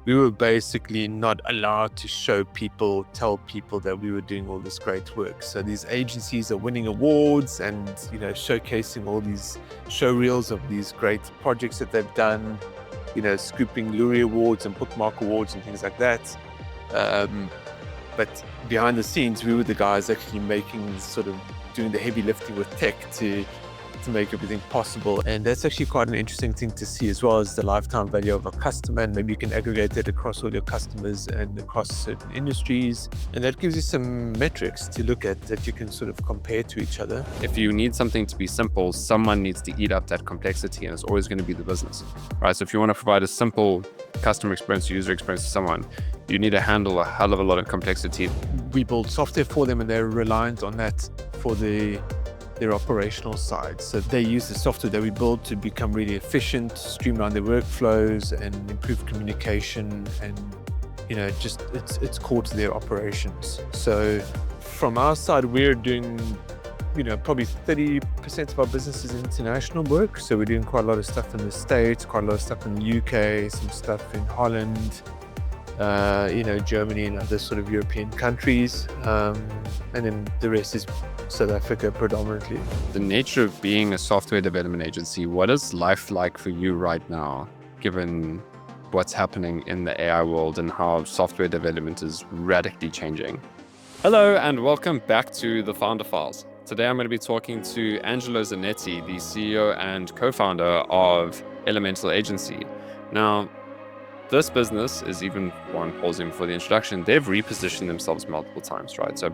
we were basically not allowed to tell people that we were doing all this great work. So these agencies are winning awards and, showcasing all these show reels of these great projects that they've done, scooping Lurie Awards and Bookmark Awards and things like that. But behind the scenes, we were the guys actually doing the heavy lifting with tech to make everything possible. And that's actually quite an interesting thing to see as well, as the lifetime value of a customer. And maybe you can aggregate that across all your customers and across certain industries. And that gives you some metrics to look at that you can sort of compare to each other. If you need something to be simple, someone needs to eat up that complexity, and it's always going to be the business, right? So if you want to provide a simple customer experience, user experience to someone, you need to handle a hell of a lot of complexity. We build software for them and they're reliant on that for their operational side. So they use the software that we build to become really efficient, streamline their workflows and improve communication, and it's core to their operations. So from our side, we're doing probably 30% of our business is international work. So we're doing quite a lot of stuff in the States, quite a lot of stuff in the UK, some stuff in Holland, Germany and other sort of European countries. And then the rest is South Africa predominantly. The nature of being a software development agency, what is life like for you right now, given what's happening in the AI world and how software development is radically changing? Hello, and welcome back to the Founder Files. Today I'm going to be talking to Angelo Zanetti, the CEO and co-founder of Elemental Agency. Now, this business is, even one pausing for the introduction, they've repositioned themselves multiple times, right? So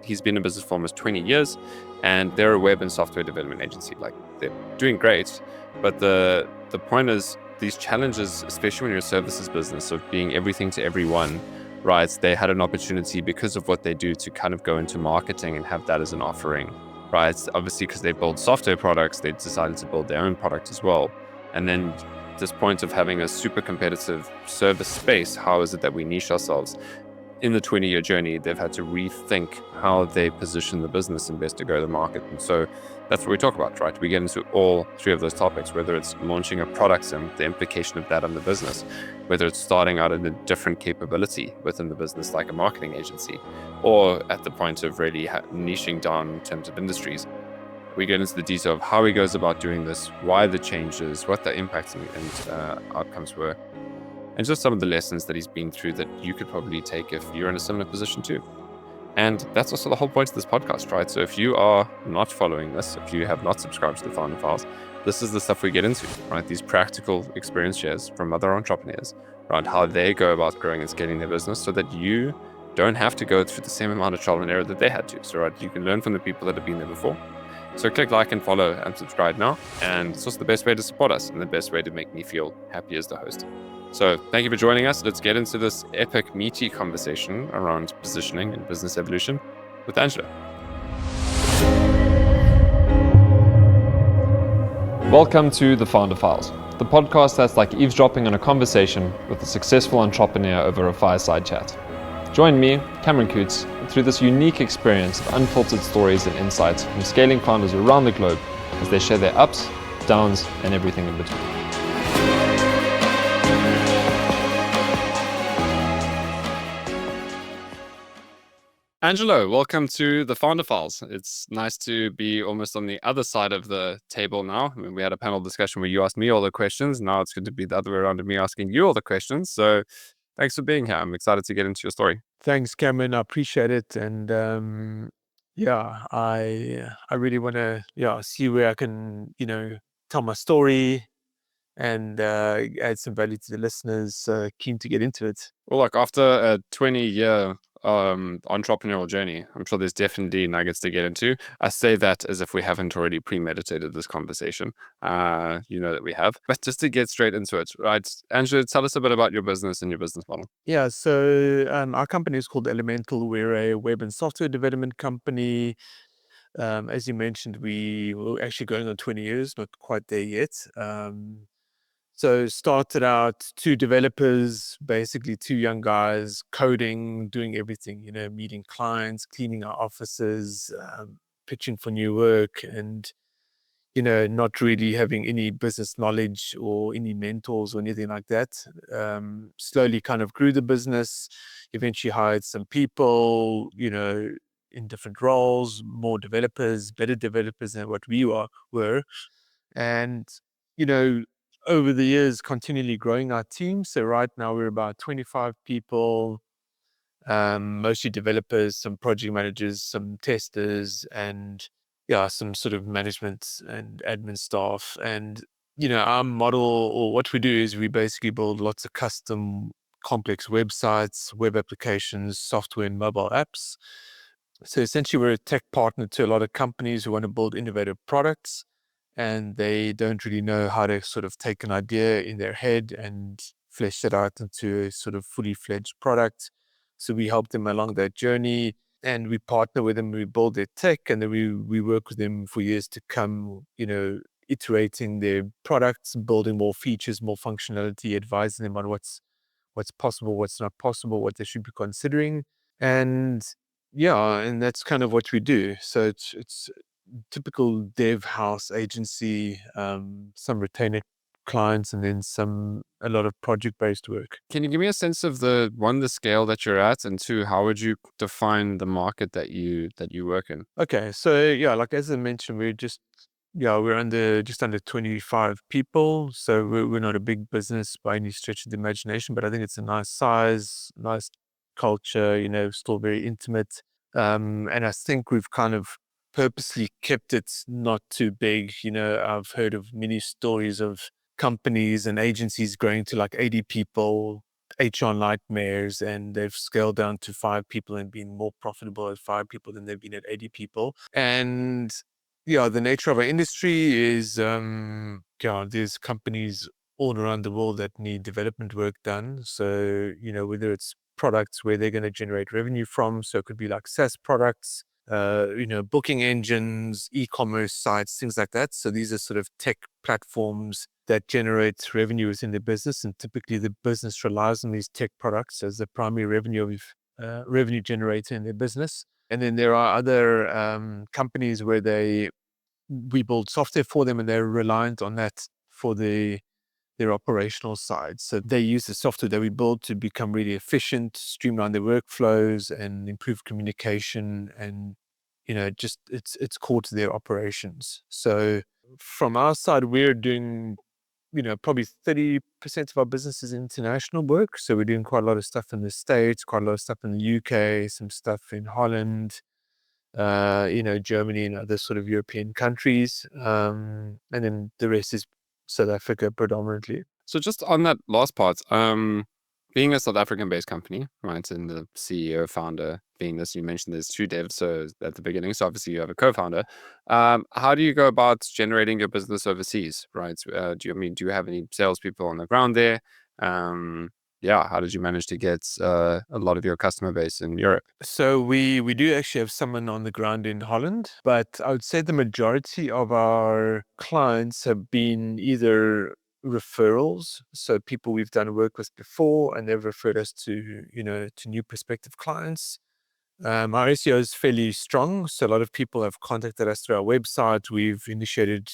he's been in business for almost 20 years, and they're a web and software development agency. Like, they're doing great, but the point is, these challenges, especially when you're a services business of being everything to everyone, right? They had an opportunity because of what they do to kind of go into marketing and have that as an offering, right? Obviously, because they build software products, they decided to build their own product as well. And then this point of having a super competitive service space, how is it that we niche ourselves? In the 20-year journey, they've had to rethink how they position the business and best to go to market. And so that's what we talk about, right? We get into all three of those topics, whether it's launching a product and the implication of that on the business, whether it's starting out in a different capability within the business, like a marketing agency, or at the point of really niching down in terms of industries. We get into the detail of how he goes about doing this, why the changes, what the impacts and outcomes were, and just some of the lessons that he's been through that you could probably take if you're in a similar position too. And that's also the whole point of this podcast, right? So if you are not following this, if you have not subscribed to the Founder Files, this is the stuff we get into, right? These practical experience shares from other entrepreneurs around how they go about growing and scaling their business so that you don't have to go through the same amount of trial and error that they had to. So, right, you can learn from the people that have been there before. So click like and follow and subscribe now. And it's also the best way to support us and the best way to make me feel happy as the host. So thank you for joining us. Let's get into this epic, meaty conversation around positioning and business evolution with Angelo. Welcome to the Founder Files, the podcast that's like eavesdropping on a conversation with a successful entrepreneur over a fireside chat. Join me, Cameron Coots, through this unique experience of unfiltered stories and insights from scaling founders around the globe as they share their ups, downs, and everything in between. Angelo, welcome to the Founder Files. It's nice to be almost on the other side of the table now. I mean, we had a panel discussion where you asked me all the questions. Now it's going to be the other way around of me asking you all the questions. So thanks for being here. I'm excited to get into your story. Thanks, Cameron. I appreciate it. And I really want to see where I can tell my story and add some value to the listeners. Keen to get into it. Well, like after a 20-year entrepreneurial journey, I'm sure there's definitely nuggets to get into. I say that as if we haven't already premeditated this conversation. That we have. But just to get straight into it, right? Angelo, tell us a bit about your business and your business model. Yeah, so our company is called Elemental. We're a web and software development company. As you mentioned, we were actually going on 20 years, not quite there yet. So started out two developers, basically two young guys, coding, doing everything, meeting clients, cleaning our offices, pitching for new work. And, not really having any business knowledge or any mentors or anything like that. Slowly kind of grew the business, eventually hired some people, in different roles, more developers, better developers than what were. And, you know, over the years, continually growing our team. So right now we're about 25 people, mostly developers, some project managers, some testers, and yeah, some sort of management and admin staff. And our model, or what we do, is we basically build lots of custom, complex websites, web applications, software, and mobile apps. So essentially, we're a tech partner to a lot of companies who want to build innovative products, and they don't really know how to sort of take an idea in their head and flesh it out into a sort of fully fledged product. So we help them along that journey, and we partner with them. We build their tech, and then we work with them for years to come. Iterating their products, building more features, more functionality, advising them on what's possible, what's not possible, what they should be considering. And yeah, and that's kind of what we do. So it's typical dev house agency, some retainer clients, and then a lot of project-based work. Can you give me a sense of the scale that you're at, and two, how would you define the market that you work in? Okay, so yeah, like as I mentioned, we're under just under 25 people, so we're not a big business by any stretch of the imagination, but I think it's a nice size, nice culture, still very intimate. And I think we've kind of purposely kept it not too big. I've heard of many stories of companies and agencies growing to like 80 people, HR nightmares, and they've scaled down to 5 people and been more profitable at 5 people than they've been at 80 people. And yeah, the nature of our industry is, there's companies all around the world that need development work done. So, whether it's products where they're going to generate revenue from, so it could be like SaaS products, booking engines, e-commerce sites, things like that. So these are sort of tech platforms that generate revenue within the business, and typically the business relies on these tech products as the primary revenue generator in their business. And then there are other companies where we build software for them, and they're reliant on that for their operational side. So they use the software that we build to become really efficient, streamline their workflows, and improve communication. And just it's core to their operations. So from our side, we're doing probably 30% of our business is international work. So we're doing quite a lot of stuff in the States, quite a lot of stuff in the UK, some stuff in Holland, Germany and other sort of European countries. And then the rest is South Africa predominantly. So just on that last part, being a South African-based company, right, and the CEO, founder being this, you mentioned there's two devs, so at the beginning, so obviously you have a co-founder. How do you go about generating your business overseas, right? Do you have any salespeople on the ground there? Yeah, how did you manage to get a lot of your customer base in Europe? So we do actually have someone on the ground in Holland, but I would say the majority of our clients have been either referrals, so people we've done work with before, and they've referred us to new prospective clients. Our SEO is fairly strong, so a lot of people have contacted us through our website. We've initiated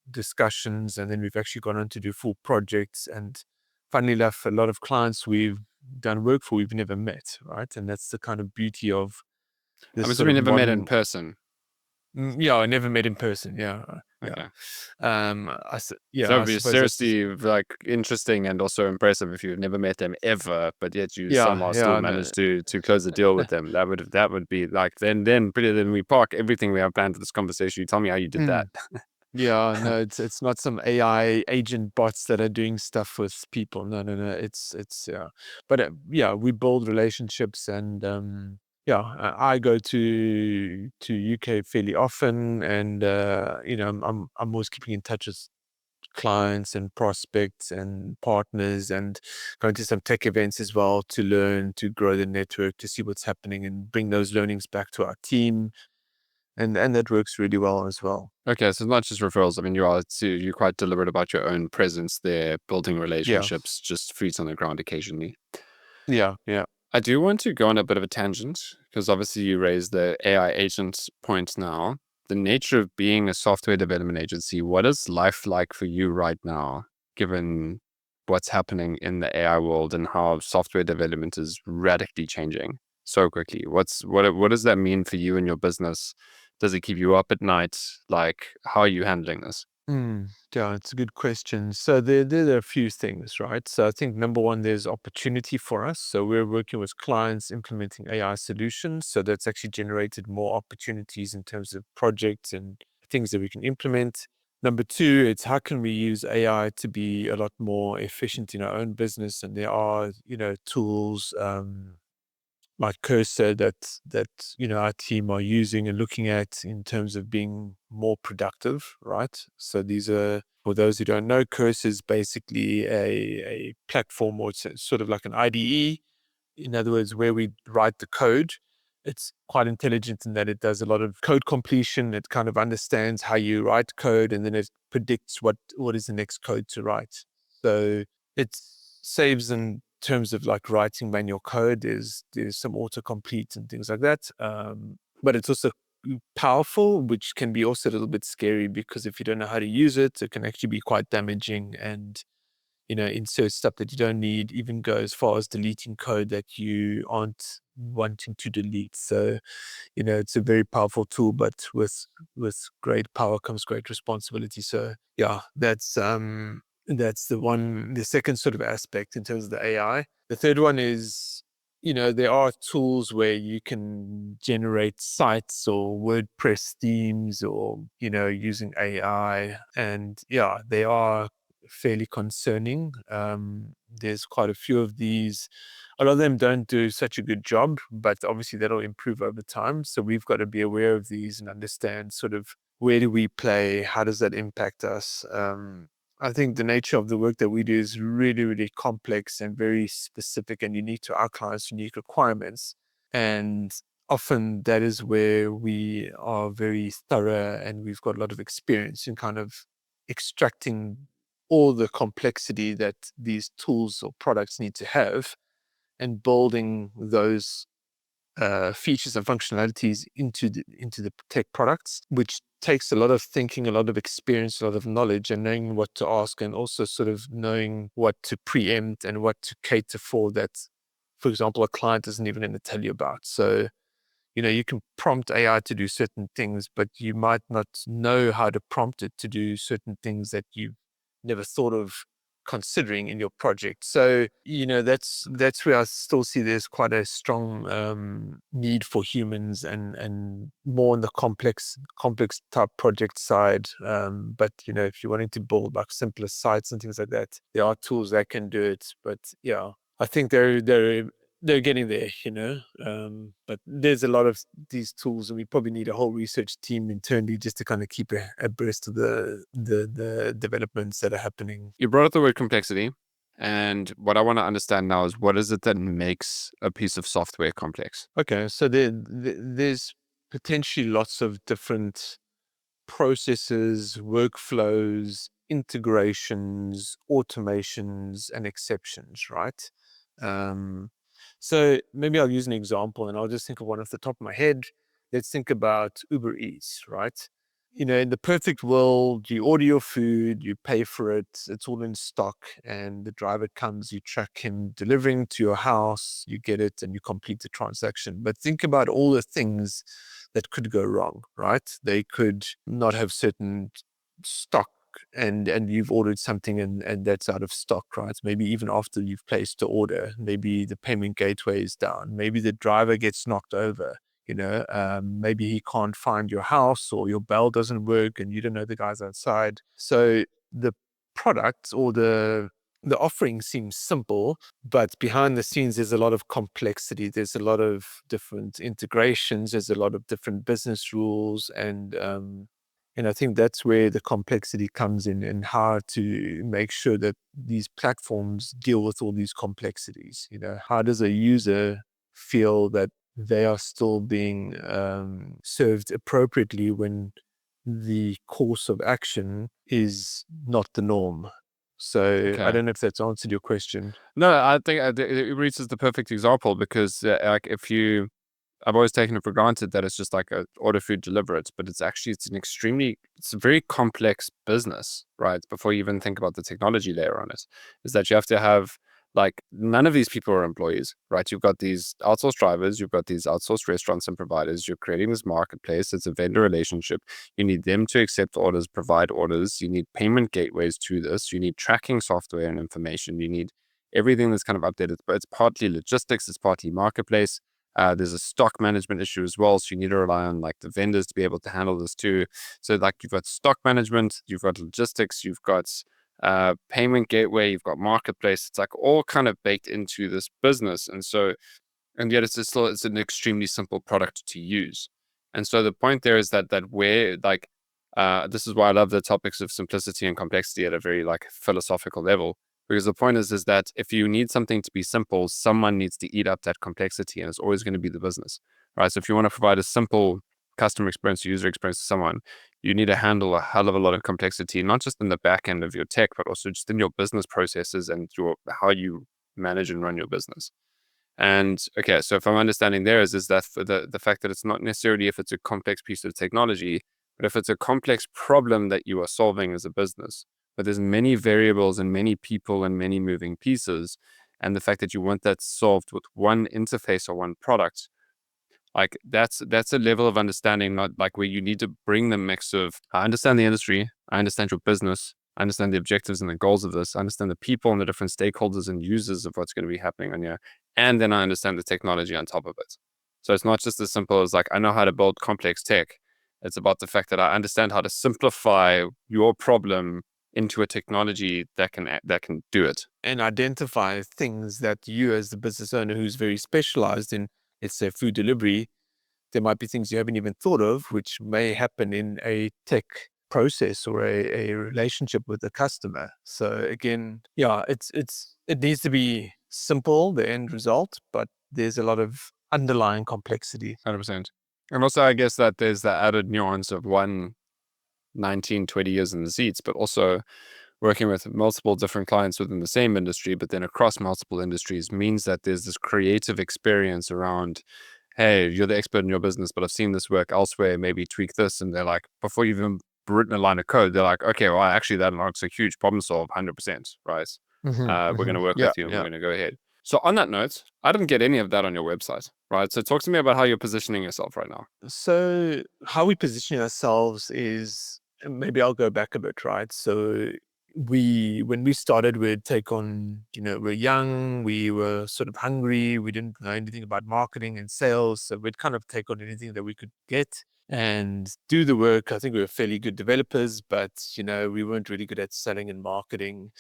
discussions, and then we've actually gone on to do full projects. And funnily enough, a lot of clients we've done work for, we've never met, right? And that's the kind of beauty of this I'm sort assuming of you never met in modern. person. Yeah, I never met in person. Yeah, yeah. Okay. So I it'd be suppose that's seriously like interesting and also impressive if you've never met them ever, but yet you yeah, somehow still yeah, no, managed to close a deal with them. That would be like then we park everything we have planned for this conversation. You tell me how you did that. mm, yeah, no, it's not some AI agent bots that are doing stuff with people. No, no, no. It's yeah, but yeah, we build relationships, and yeah, I go to UK fairly often, and I'm always keeping in touch with clients and prospects and partners, and going to some tech events as well to learn, to grow the network, to see what's happening, and bring those learnings back to our team, and that works really well as well. Okay, so it's not just referrals. I mean, you're quite deliberate about your own presence there, building Yeah, relationships, just feet on the ground occasionally. yeah, yeah. I do want to go on a bit of a tangent because obviously you raised the AI agent point now. the nature of being a software development agency, what is life like for you right now, given what's happening in the AI world and how software development is radically changing so quickly? What does that mean for you and your business? Does it keep you up at night? Like, how are you handling this? Yeah, it's a good question. So there are a few things, right? So I think number one, there's opportunity for us. So we're working with clients implementing AI solutions. So that's actually generated more opportunities in terms of projects and things that we can implement. Number two, it's how can we use AI to be a lot more efficient in our own business? And there are, tools, like Cursor that our team are using and looking at in terms of being more productive, right? So these are, for those who don't know, Cursor is basically a platform, or it's sort of like an IDE. In other words, where we write the code. It's quite intelligent in that it does a lot of code completion. It kind of understands how you write code, and then it predicts what is the next code to write. So it saves in terms of like writing manual code. There's some autocomplete and things like that. But it's also powerful, which can be also a little bit scary, because if you don't know how to use it, it can actually be quite damaging and insert stuff that you don't need, even go as far as deleting code that you aren't wanting to delete. So, it's a very powerful tool, but with great power comes great responsibility. So yeah, that's the second sort of aspect in terms of the AI. The third one is, there are tools where you can generate sites or WordPress themes, or, using AI. And yeah, they are fairly concerning. There's quite a few of these. A lot of them don't do such a good job, but obviously that'll improve over time. So we've got to be aware of these and understand sort of where do we play, how does that impact us. I think the nature of the work that we do is really, really complex and very specific and unique to our clients' unique requirements. And often that is where we are very thorough, and we've got a lot of experience in kind of extracting all the complexity that these tools or products need to have, and building those features and functionalities into the tech products, which takes a lot of thinking, a lot of experience, a lot of knowledge, and knowing what to ask, and also sort of knowing what to preempt and what to cater for that, for example, a client isn't even going to tell you about. So you can prompt AI to do certain things, but you might not know how to prompt it to do certain things that you've never thought of considering in your project. So, that's where I still see there's quite a strong need for humans, and more on the complex type project side. But if you're wanting to build like simpler sites and things like that, there are tools that can do it. But yeah, I think they're getting there. But there's a lot of these tools, and we probably need a whole research team internally just to kind of keep abreast of the developments that are happening. You brought up the word complexity. And what I want to understand now is, what is it that makes a piece of software complex? Okay, so there's potentially lots of different processes, workflows, integrations, automations, and exceptions, right? Um, so maybe I'll use an example, and I'll just think of one off the top of my head. Let's think about Uber Eats, right? In the perfect world, you order your food, you pay for it, it's all in stock, and the driver comes, you track him delivering to your house, you get it, and you complete the transaction. But think about all the things that could go wrong, right? They could not have certain stock, and you've ordered something, and that's out of stock, right? Maybe even after you've placed the order, maybe the payment gateway is down, maybe the driver gets knocked over. Maybe he can't find your house, or your bell doesn't work and you don't know the guy's outside. So the product or the offering seems simple, but behind the scenes, there's a lot of complexity. There's a lot of different integrations. There's a lot of different business rules. And I think that's where the complexity comes in, and how to make sure that these platforms deal with all these complexities. How does a user feel that they are still being served appropriately when the course of action is not the norm? So I Okay. don't know if that's answered your question. No, I think Uber Eats is the perfect example, because like, if you I've always taken it for granted that it's just like a order food, deliver it, but it's a very complex business, right? Before you even think about the technology layer on it, is that you have to have, like, none of these people are employees, right? You've got these outsourced drivers, you've got these outsourced restaurants and providers, you're creating this marketplace. It's a vendor relationship. You need them to accept orders, provide orders. You need payment gateways to this. You need tracking software and information. You need everything that's kind of updated, but it's partly logistics, it's partly marketplace. There's a stock management issue as well. So you need to rely on like the vendors to be able to handle this too. So like you've got stock management, you've got logistics, you've got payment gateway, you've got marketplace. It's like all kind of baked into this business. And yet it's an extremely simple product to use. And so the point there is that where like this is why I love the topics of simplicity and complexity at a very like philosophical level. Because the point is that if you need something to be simple, someone needs to eat up that complexity, and it's always going to be the business, right? So if you want to provide a simple customer experience, user experience to someone, you need to handle a hell of a lot of complexity, not just in the back end of your tech, but also just in your business processes and how you manage and run your business. And okay, so if I'm understanding there is that for the fact that it's not necessarily if it's a complex piece of technology, but if it's a complex problem that you are solving as a business, but there's many variables and many people and many moving pieces, and the fact that you want that solved with one interface or one product, like that's a level of understanding, not like where you need to bring the mix of I understand the industry, I understand your business, I understand the objectives and the goals of this, I understand the people and the different stakeholders and users of what's going to be happening on here, and then I understand the technology on top of it. So it's not just as simple as like I know how to build complex tech. It's about the fact that I understand how to simplify your problem into a technology that can do it. And identify things that you, as the business owner who's very specialized in, let's say, food delivery, there might be things you haven't even thought of, which may happen in a tech process or a relationship with the customer. So again, yeah, it needs to be simple, the end result, but there's a lot of underlying complexity. 100%. And also, I guess that there's the added nuance of 19, 20 years in the seats, but also working with multiple different clients within the same industry, but then across multiple industries means that there's this creative experience around, hey, you're the expert in your business, but I've seen this work elsewhere, maybe tweak this. And they're like, before you've even written a line of code, they're like, okay, well, actually, that unlocks a huge problem solve, 100%, right? We're going to work Yeah, with you and yeah. we're going to go ahead. So on that note, I didn't get any of that on your website, right? So talk to me about how you're positioning yourself right now. So how we position ourselves is, maybe I'll go back a bit, right? So when we started, we'd take on, we're young, we were sort of hungry, we didn't know anything about marketing and sales. So we'd kind of take on anything that we could get and do the work. I think we were fairly good developers, but, we weren't really good at selling and marketing.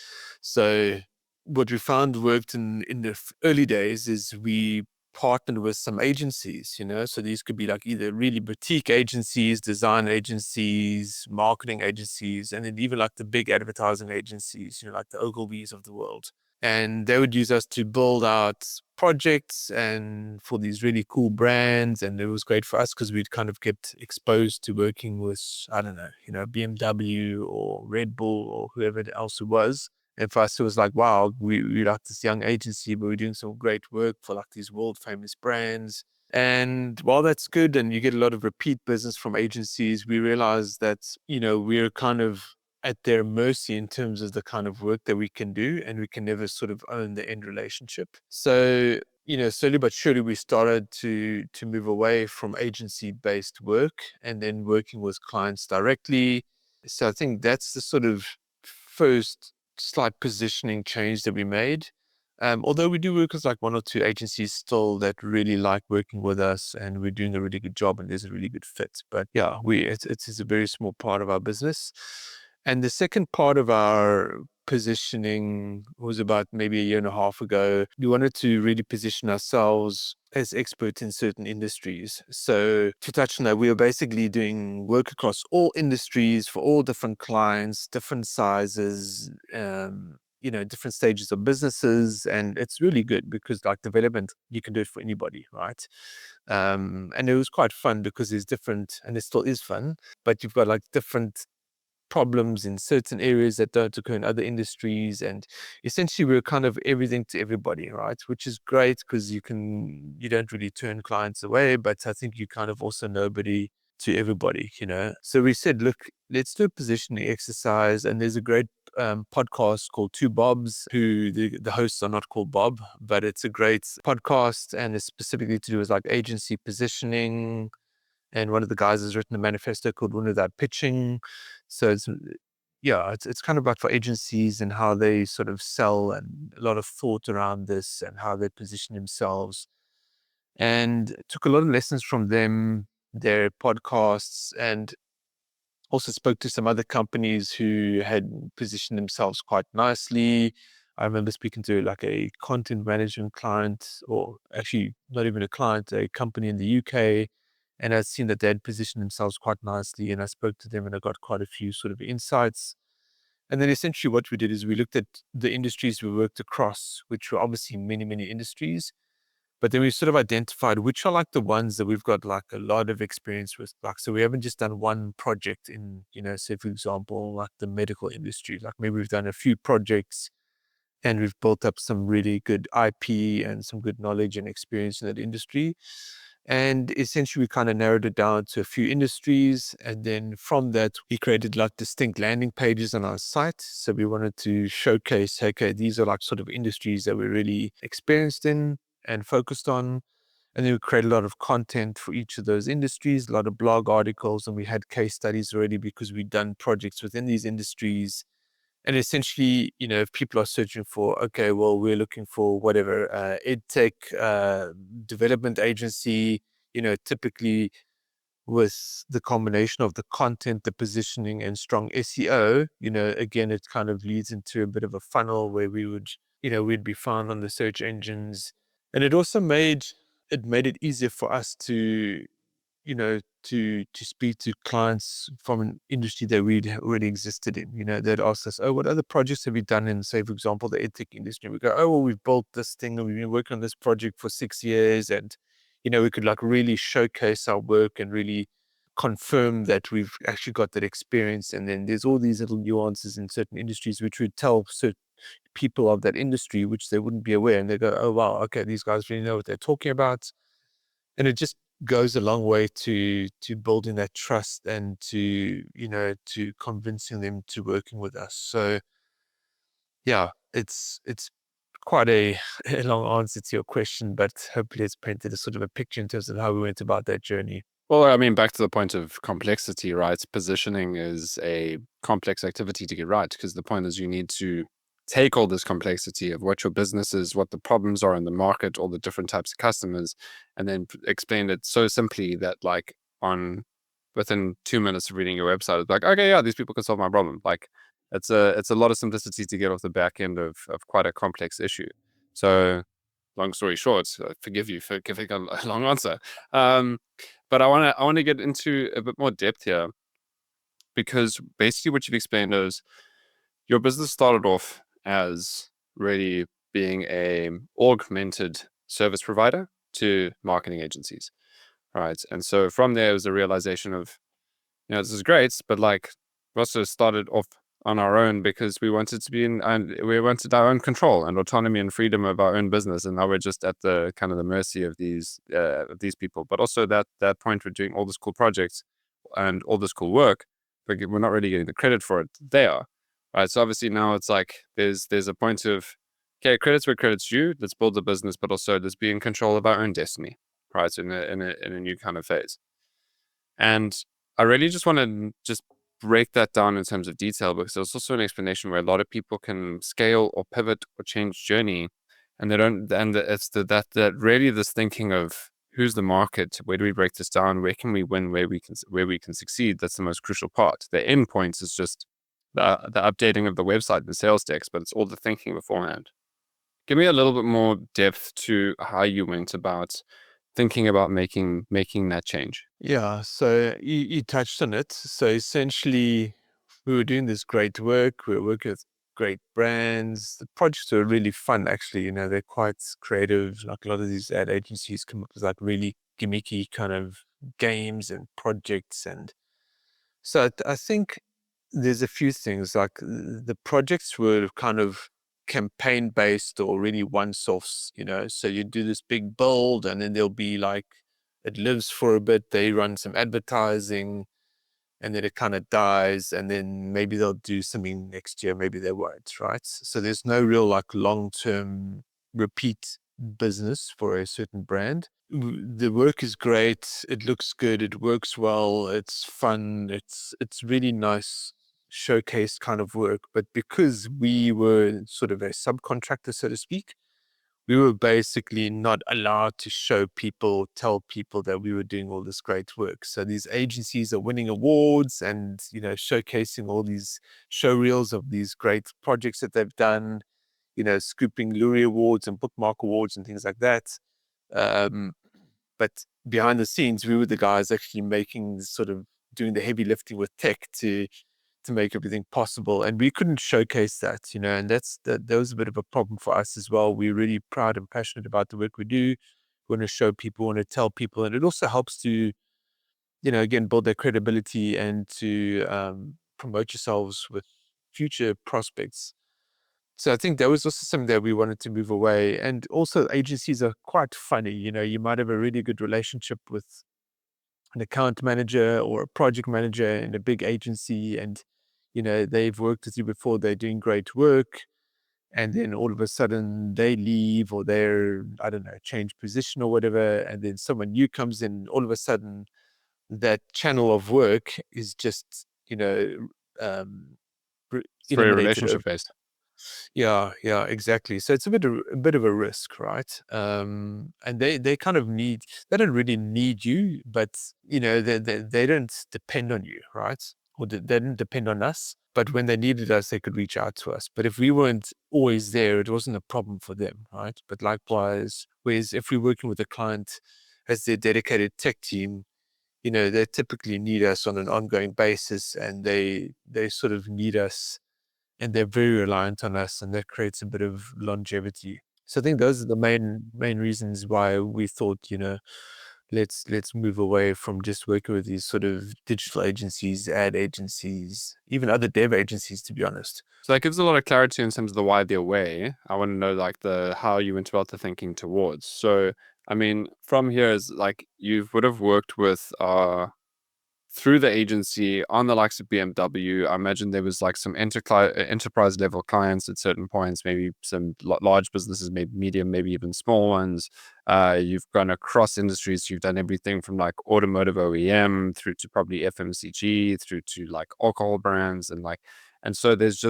So what we found worked in the early days is we partnered with some agencies, so these could be like either really boutique agencies, design agencies, marketing agencies, and then even like the big advertising agencies, like the Ogilvy's of the world. And they would use us to build out projects and for these really cool brands. And it was great for us because we'd kind of kept exposed to working with, I don't know, BMW or Red Bull or whoever else it was. And for us, it was like, wow, we like this young agency, but we're doing some great work for like these world famous brands. And while that's good and you get a lot of repeat business from agencies, we realized that, we're kind of at their mercy in terms of the kind of work that we can do, and we can never sort of own the end relationship. So, slowly but surely we started to move away from agency-based work and then working with clients directly. So I think that's the sort of first slight positioning change that we made. Although we do work with like one or two agencies still that really like working with us, and we're doing a really good job, and there's a really good fit. But yeah, it's a very small part of our business. And the second part of our positioning was about maybe a year and a half ago. We wanted to really position ourselves as experts in certain industries. So to touch on that, we are basically doing work across all industries for all different clients, different sizes, different stages of businesses. And it's really good because like development, you can do it for anybody, right? And it was quite fun because there's different, and it still is fun, but you've got like different problems in certain areas that don't occur in other industries. And essentially we're kind of everything to everybody, right? Which is great because you don't really turn clients away, but I think you kind of also nobody to everybody, So we said, look, let's do a positioning exercise. And there's a great podcast called Two Bobs, who the hosts are not called Bob, but it's a great podcast and it's specifically to do with like agency positioning. And one of the guys has written a manifesto called Win Without Pitching. So it's kind of like for agencies and how they sort of sell, and a lot of thought around this and how they position themselves. And took a lot of lessons from them, their podcasts, and also spoke to some other companies who had positioned themselves quite nicely. I remember speaking to like a content management client, or actually not even a client, a company in the UK. And I'd seen that they had positioned themselves quite nicely. And I spoke to them and I got quite a few sort of insights. And then essentially what we did is we looked at the industries we worked across, which were obviously many, many industries. But then we sort of identified which are like the ones that we've got like a lot of experience with. Like, so we haven't just done one project in, say, for example, like the medical industry. Like maybe we've done a few projects and we've built up some really good IP and some good knowledge and experience in that industry. And essentially, we kind of narrowed it down to a few industries. And then from that, we created like distinct landing pages on our site. So we wanted to showcase, okay, these are like sort of industries that we're really experienced in and focused on. And then we create a lot of content for each of those industries, a lot of blog articles, and we had case studies already because we'd done projects within these industries. And essentially, if people are searching for, okay, well, we're looking for whatever, ed tech development agency, typically with the combination of the content, the positioning, and strong SEO, again, it kind of leads into a bit of a funnel where we'd be found on the search engines. And it also made it easier for us to to speak to clients from an industry that we'd already existed in. They'd ask us, oh, what other projects have you done in, say, for example, the edtech industry? We go, oh, well, we've built this thing and we've been working on this project for 6 years. And, we could like really showcase our work and really confirm that we've actually got that experience. And then there's all these little nuances in certain industries, which would tell certain people of that industry, which they wouldn't be aware. And they go, oh, wow, okay, these guys really know what they're talking about. And it just goes a long way to building that trust and to convincing them to working with us. So yeah, it's quite a, a long answer to your question, but hopefully it's painted a sort of a picture in terms of how we went about that journey. Well, I mean, back to the point of complexity, right? Positioning is a complex activity to get right, because the point is you need to take all this complexity of what your business is, what the problems are in the market, all the different types of customers, and then explain it so simply that like on within 2 minutes of reading your website, it's like, okay, yeah, these people can solve my problem. Like it's a lot of simplicity to get off the back end of quite a complex issue. So long story short, forgive you for giving a long answer. But I want to get into a bit more depth here, because basically what you've explained is your business started off as really being a augmented service provider to marketing agencies, right? And so from there was a realization of, this is great, but like we also started off on our own because we wanted to be and we wanted our own control and autonomy and freedom of our own business. And now we're just at the kind of the mercy of these people. But also that point, we're doing all these cool projects and all this cool work, but we're not really getting the credit for it. They are, right? So obviously now it's like there's a point of, okay, credits where credit's due. Let's build the business, but also let's be in control of our own destiny, right? So in a new kind of phase. And I really just want to just break that down in terms of detail, because there's also an explanation where a lot of people can scale or pivot or change journey, and they don't. And it's that really this thinking of who's the market, where do we break this down, where can we win, where we can succeed. That's the most crucial part. The end point is just the updating of the website, the sales decks, but it's all the thinking beforehand. Give me a little bit more depth to how you went about thinking about making that change. Yeah, so you touched on it. So essentially, we were doing this great work. We were working with great brands. The projects were really fun, actually. They're quite creative. Like a lot of these ad agencies come up with like really gimmicky kind of games and projects. And so I think there's a few things. Like the projects were kind of campaign based or really one-offs, so you do this big build and then there'll be like, it lives for a bit, they run some advertising, and then it kind of dies, and then maybe they'll do something next year, maybe they won't, right? So there's no real like long-term repeat business for a certain brand. The work is great, it looks good, it works well, it's fun, it's really nice showcase kind of work. But because we were sort of a subcontractor, so to speak, we were basically not allowed to show people, tell people that we were doing all this great work. So these agencies are winning awards and, showcasing all these show reels of these great projects that they've done, scooping Lurie Awards and Bookmark Awards and things like that. Um, but behind the scenes, we were the guys actually making sort of doing the heavy lifting with tech to make everything possible, and we couldn't showcase that, and that was a bit of a problem for us as well. We're really proud and passionate about the work we do. We want to show people, want to tell people, and it also helps to, again, build their credibility and to promote yourselves with future prospects. So I think that was also something that we wanted to move away. And also agencies are quite funny. You might have a really good relationship with an account manager or a project manager in a big agency, and they've worked with you before, they're doing great work, and then all of a sudden they leave, or they're, I don't know, change position or whatever, and then someone new comes in, all of a sudden that channel of work is just um, It's very eliminated. relationship based. Yeah, exactly. So it's a bit of a risk, right? And they kind of need, they don't really need you, but they don't depend on you, right? Or they didn't depend on us. But when they needed us, they could reach out to us. But if we weren't always there, it wasn't a problem for them, right? But likewise, whereas if we're working with a client as their dedicated tech team, they typically need us on an ongoing basis, and they sort of need us, and they're very reliant on us, and that creates a bit of longevity. So I think those are the main reasons why we thought, let's move away from just working with these sort of digital agencies, ad agencies, even other dev agencies, to be honest. So that gives a lot of clarity in terms of the why, the way. I want to know like the how you went about the thinking towards. So I mean, from here is like you would have worked with through the agency on the likes of BMW. I imagine there was like some enterprise level clients at certain points, maybe some large businesses, maybe medium, maybe even small ones. You've gone across industries. You've done everything from like automotive OEM through to probably FMCG, through to like alcohol brands, and so there's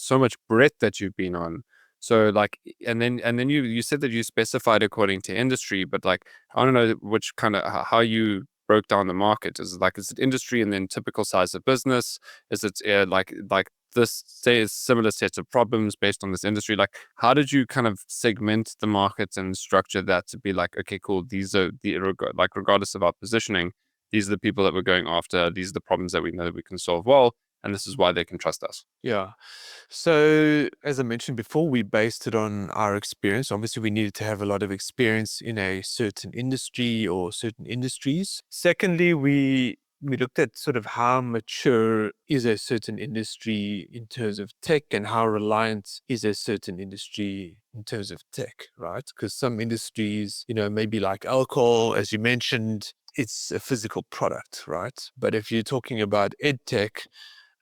so much breadth that you've been on. So like, and then you said that you specified according to industry, but like I don't know which kind of how you broke down the market. Is it industry and then typical size of business? Is it like this say similar sets of problems based on this industry? Like how did you kind of segment the market and structure that to be like, okay, cool, these are like regardless of our positioning, these are the people that we're going after, these are the problems that we know that we can solve well, and this is why they can trust us. Yeah. So, as I mentioned before, we based it on our experience. Obviously, we needed to have a lot of experience in a certain industry or certain industries. Secondly, we looked at sort of how mature is a certain industry in terms of tech, and how reliant is a certain industry in terms of tech, right? Because some industries, maybe like alcohol, as you mentioned, it's a physical product, right? But if you're talking about ed tech,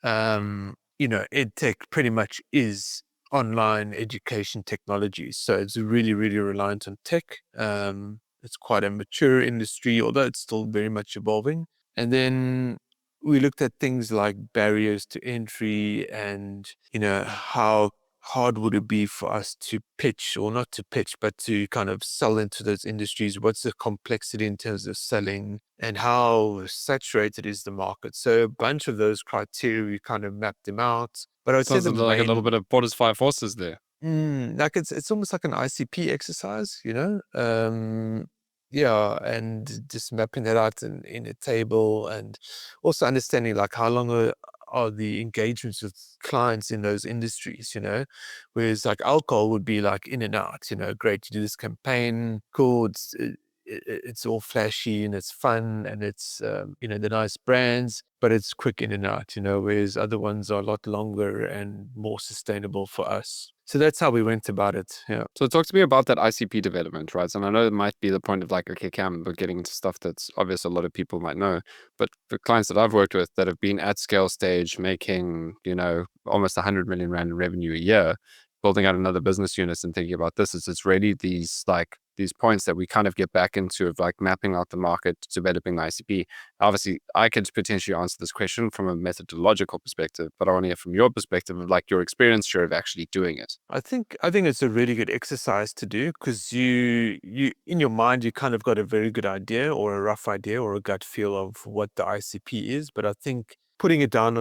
ed tech pretty much is online education technology. So it's really, really reliant on tech. It's quite a mature industry, although it's still very much evolving. And then we looked at things like barriers to entry, and, how hard would it be for us to pitch, or not to pitch, but to kind of sell into those industries? What's the complexity in terms of selling, and how saturated is the market? So a bunch of those criteria, we kind of mapped them out. But I would say Sounds the like a little main, bit of Borders Fire Forces there. like it's almost like an ICP exercise, yeah, and just mapping that out in a table, and also understanding like how long are the engagements with clients in those industries, whereas like alcohol would be like in and out, great, you do this campaign, cool, it's all flashy and it's fun and it's the nice brands, but it's quick in and out, whereas other ones are a lot longer and more sustainable for us. So that's how we went about it. Yeah. So talk to me about that ICP development, right? And I know it might be the point of like, okay, Cam, we're getting into stuff that's obvious a lot of people might know, but the clients that I've worked with that have been at scale stage, making, almost 100 million Rand in revenue a year, building out another business unit and thinking about this, is it's really these points that we kind of get back into of like mapping out the market, developing the ICP. Obviously, I could potentially answer this question from a methodological perspective, but I want to hear from your perspective of like your experience share of actually doing it. I think it's a really good exercise to do, because you in your mind you kind of got a very good idea or a rough idea or a gut feel of what the ICP is, but I think putting it down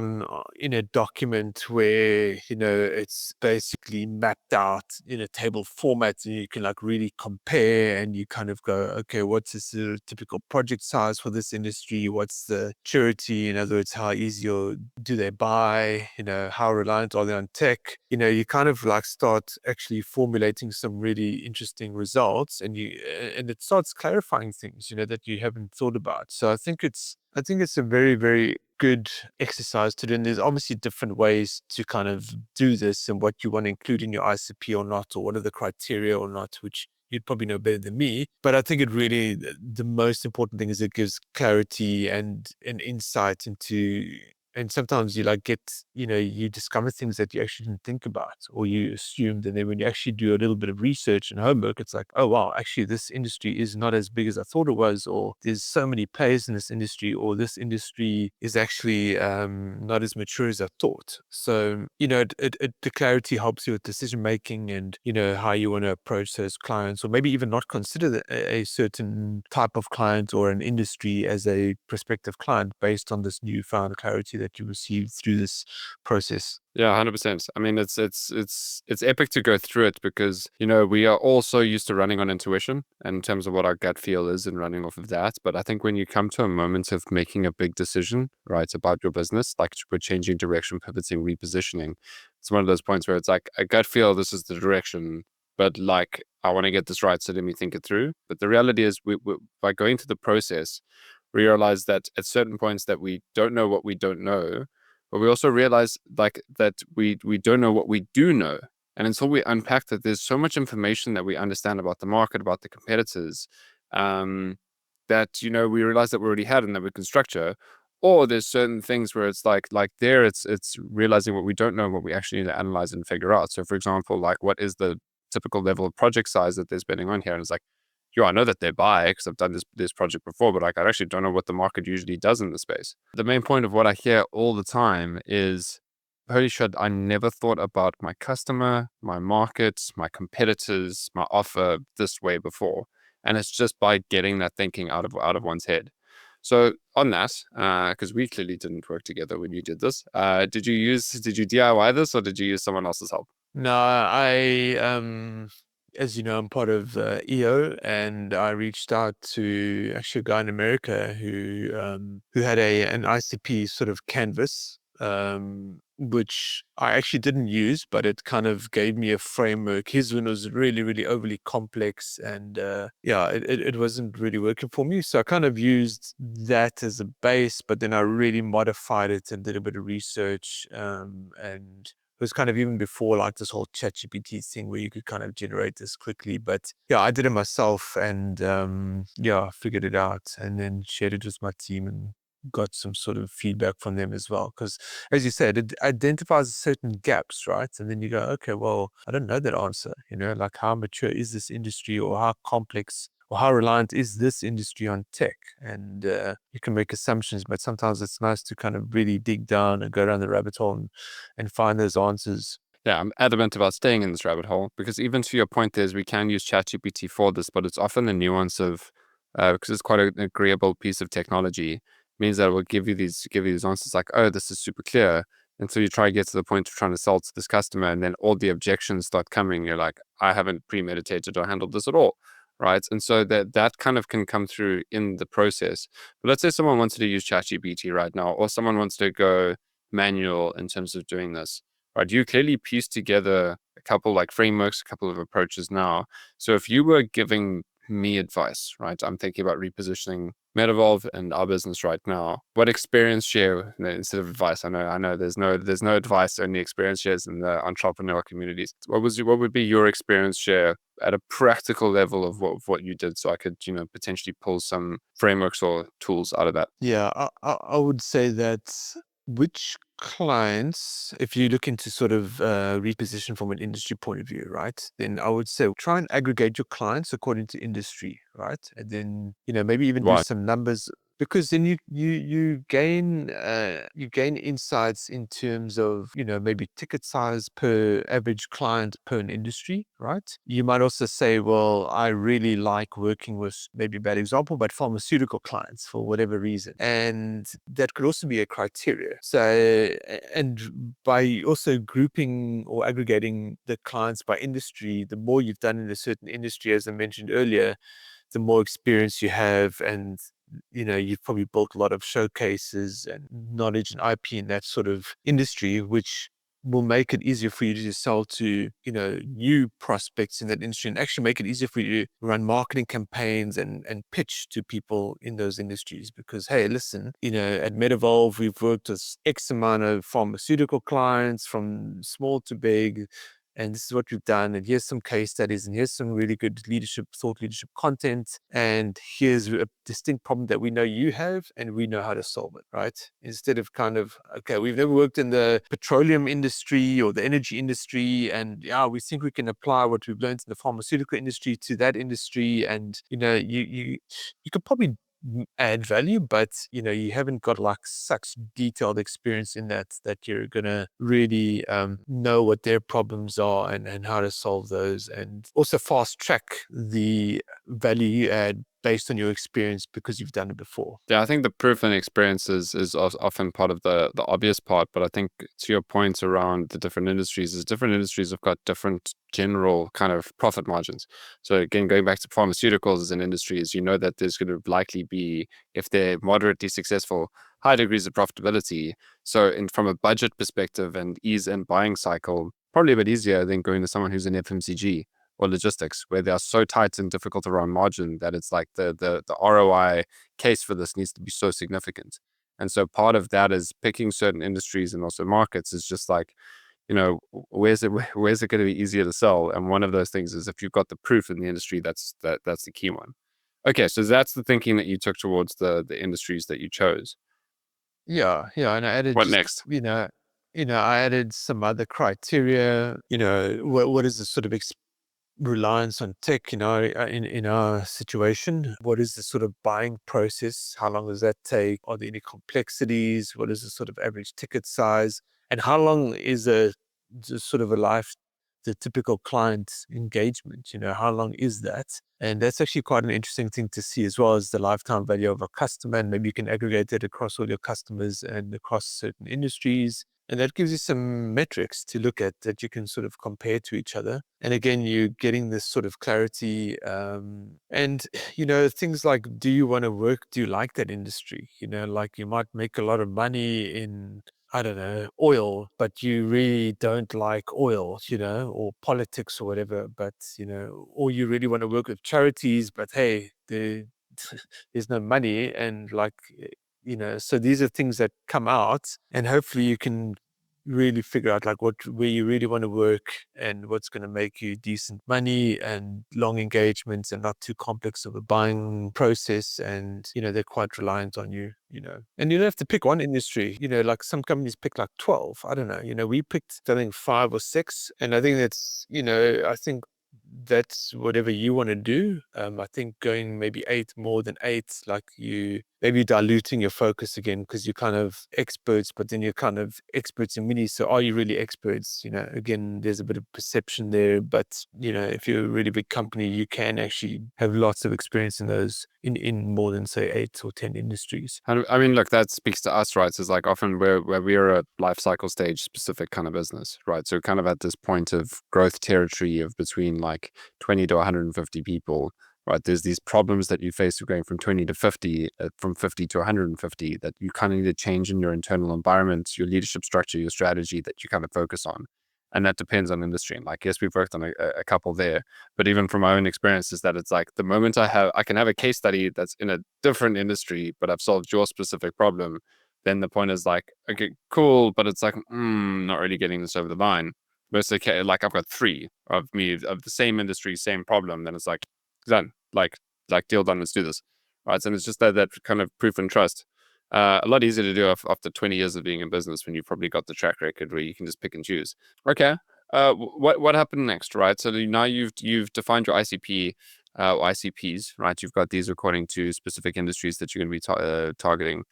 in a document where it's basically mapped out in a table format, and you can like really compare, and you kind of go, okay, what's this typical project size for this industry? What's the maturity? In other words, how easy or do they buy? How reliant are they on tech? You kind of like start actually formulating some really interesting results, and it starts clarifying things that you haven't thought about. So I think it's a very, very good exercise to do. And there's obviously different ways to kind of do this and what you want to include in your ICP or not, or what are the criteria or not, which you'd probably know better than me. But I think it really, the most important thing is it gives clarity and an insight into, and sometimes you like you discover things that you actually didn't think about or you assumed. And then when you actually do a little bit of research and homework, it's like, oh, wow, actually this industry is not as big as I thought it was, or there's so many players in this industry, or this industry is actually not as mature as I thought. So, the clarity helps you with decision making and, how you want to approach those clients, or maybe even not consider a certain type of client or an industry as a prospective client based on this newfound clarity that you received through this process. Yeah, 100%. I mean, it's epic to go through it because, we are all so used to running on intuition and in terms of what our gut feel is and running off of that. But I think when you come to a moment of making a big decision, right, about your business, like we're changing direction, pivoting, repositioning, it's one of those points where it's like a gut feel, this is the direction, but like I want to get this right, so let me think it through. But the reality is, we by going through the process, we realize that at certain points that we don't know what we don't know, but we also realize like that we don't know what we do know. And until we unpack that, there's so much information that we understand about the market, about the competitors, that we realize that we already had and that we can structure. Or there's certain things where it's like there, it's realizing what we don't know, what we actually need to analyze and figure out. So, for example, like what is the typical level of project size that they're spending on here? And it's like, I know that they buy because I've done this project before, but like I actually don't know what the market usually does in the space. The main point of what I hear all the time is, holy shit, I never thought about my customer, my market, my competitors, my offer this way before. And it's just by getting that thinking out of one's head. So on that, because we clearly didn't work together when you did this, did you DIY this or did you use someone else's help? No, as you know, I'm part of EO, and I reached out to actually a guy in America who had an ICP sort of canvas, which I actually didn't use, but it kind of gave me a framework. His one was really, really overly complex, and yeah, it wasn't really working for me. So I kind of used that as a base, but then I really modified it and did a bit of research, and it was kind of even before like this whole ChatGPT thing where you could kind of generate this quickly. But yeah, I did it myself, and yeah, figured it out and then shared it with my team and got some sort of feedback from them as well. Because as you said, it identifies certain gaps, right? And then you go, okay, well, I don't know that answer, like how mature is this industry, or how complex or how reliant is this industry on tech? And you can make assumptions, but sometimes it's nice to kind of really dig down and go down the rabbit hole and find those answers. Yeah, I'm adamant about staying in this rabbit hole because even to your point, we can use ChatGPT for this, but it's often the nuance of because it's quite an agreeable piece of technology, means that it will give you these answers like, oh, this is super clear. And so you try to get to the point of trying to sell to this customer, and then all the objections start coming. You're like, I haven't premeditated or handled this at all, right? And so that kind of can come through in the process. But let's say someone wanted to use ChatGPT right now, or someone wants to go manual in terms of doing this, right? You clearly piece together a couple like frameworks, a couple of approaches now. So if you were giving me advice, right? I'm thinking about repositioning MetaVolve and our business right now. What experience share instead of advice? I know there's no advice, only experience shares in the entrepreneur communities. What would be your experience share at a practical level of what you did, so I could potentially pull some frameworks or tools out of that? Yeah, I would say that which clients, if you look into sort of reposition from an industry point of view, right? Then I would say try and aggregate your clients according to industry, right? And then maybe even do Right. some numbers, because then you gain insights in terms of maybe ticket size per average client per an industry, right? You might also say, well, I really like working with, maybe a bad example, but pharmaceutical clients for whatever reason, and that could also be a criteria. So, and by also grouping or aggregating the clients by industry, the more you've done in a certain industry, as I mentioned earlier, the more experience you have, and you've probably built a lot of showcases and knowledge and IP in that sort of industry, which will make it easier for you to sell to new prospects in that industry, and actually make it easier for you to run marketing campaigns and pitch to people in those industries. Because hey, listen, at MetaVolve we've worked with X amount of pharmaceutical clients from small to big, and this is what we've done, and here's some case studies, and here's some really good thought leadership content, and here's a distinct problem that we know you have, and we know how to solve it, right? Instead of kind of, okay, we've never worked in the petroleum industry or the energy industry, and yeah, we think we can apply what we've learned in the pharmaceutical industry to that industry, and you could probably add value, but you haven't got like such detailed experience in that you're gonna really know what their problems are, and how to solve those, and also fast track the value you add based on your experience because you've done it before. Yeah, I think the proof and experience is often part of the obvious part, but I think to your points around the different industries, is different industries have got different general kind of profit margins. So again, going back to pharmaceuticals as an industry, is that there's going to likely be, if they're moderately successful, high degrees of profitability. So from a budget perspective and ease and buying cycle, probably a bit easier than going to someone who's in FMCG or logistics, where they are so tight and difficult around margin that it's like the ROI case for this needs to be so significant. And so part of that is picking certain industries and also markets is just like, where's it going to be easier to sell? And one of those things is if you've got the proof in the industry, that's the key one. Okay, so that's the thinking that you took towards the industries that you chose. Yeah, and I added What just, next? I added some other criteria. What is the sort of reliance on tech, in our situation? What is the sort of buying process? How long does that take? Are there any complexities? What is the sort of average ticket size? And how long is just sort of the typical client engagement? How long is that? And that's actually quite an interesting thing to see, as well as the lifetime value of a customer. And maybe you can aggregate it across all your customers and across certain industries. And that gives you some metrics to look at that you can sort of compare to each other. And again, you're getting this sort of clarity. And, things like, do you want to work? Do you like that industry? Like you might make a lot of money in, I don't know, oil, but you really don't like oil, or politics or whatever. But, or you really want to work with charities, but hey, there's no money. And like, so these are things that come out, and hopefully you can really figure out like where you really want to work, and what's going to make you decent money and long engagements, and not too complex of a buying process. And they're quite reliant on you, and you don't have to pick one industry. Like some companies pick like 12. I don't know, we picked, I think, 5 or 6, and I think I think that's whatever you want to do. I think going maybe 8, more than 8, like you maybe diluting your focus again, because you're kind of experts, but then you're kind of experts in many. So are you really experts? Again, there's a bit of perception there, but if you're a really big company, you can actually have lots of experience in those, in more than say 8 or 10 industries. And I mean, look, that speaks to us, right? So it's like often where we're a life cycle stage specific kind of business, right? So kind of at this point of growth territory of between like 20 to 150 people, right? There's these problems that you face of going from 20 to 50, from 50 to 150, that you kind of need to change in your internal environment, your leadership structure, your strategy that you kind of focus on. And that depends on industry. And like, yes, we've worked on a couple there, but even from my own experience is that it's like the moment I can have a case study that's in a different industry, but I've solved your specific problem, then the point is like, okay, cool, but it's like, not really getting this over the line. Versus, okay, like I've got three of me of the same industry, same problem, then it's like, done, like deal done, let's do this. Right. And it's just that kind of proof and trust. A lot easier to do after 20 years of being in business when you've probably got the track record where you can just pick and choose. Okay. What happened next, right? So now you've defined your ICP or ICPs, right? You've got these according to specific industries that you're going to be targeting.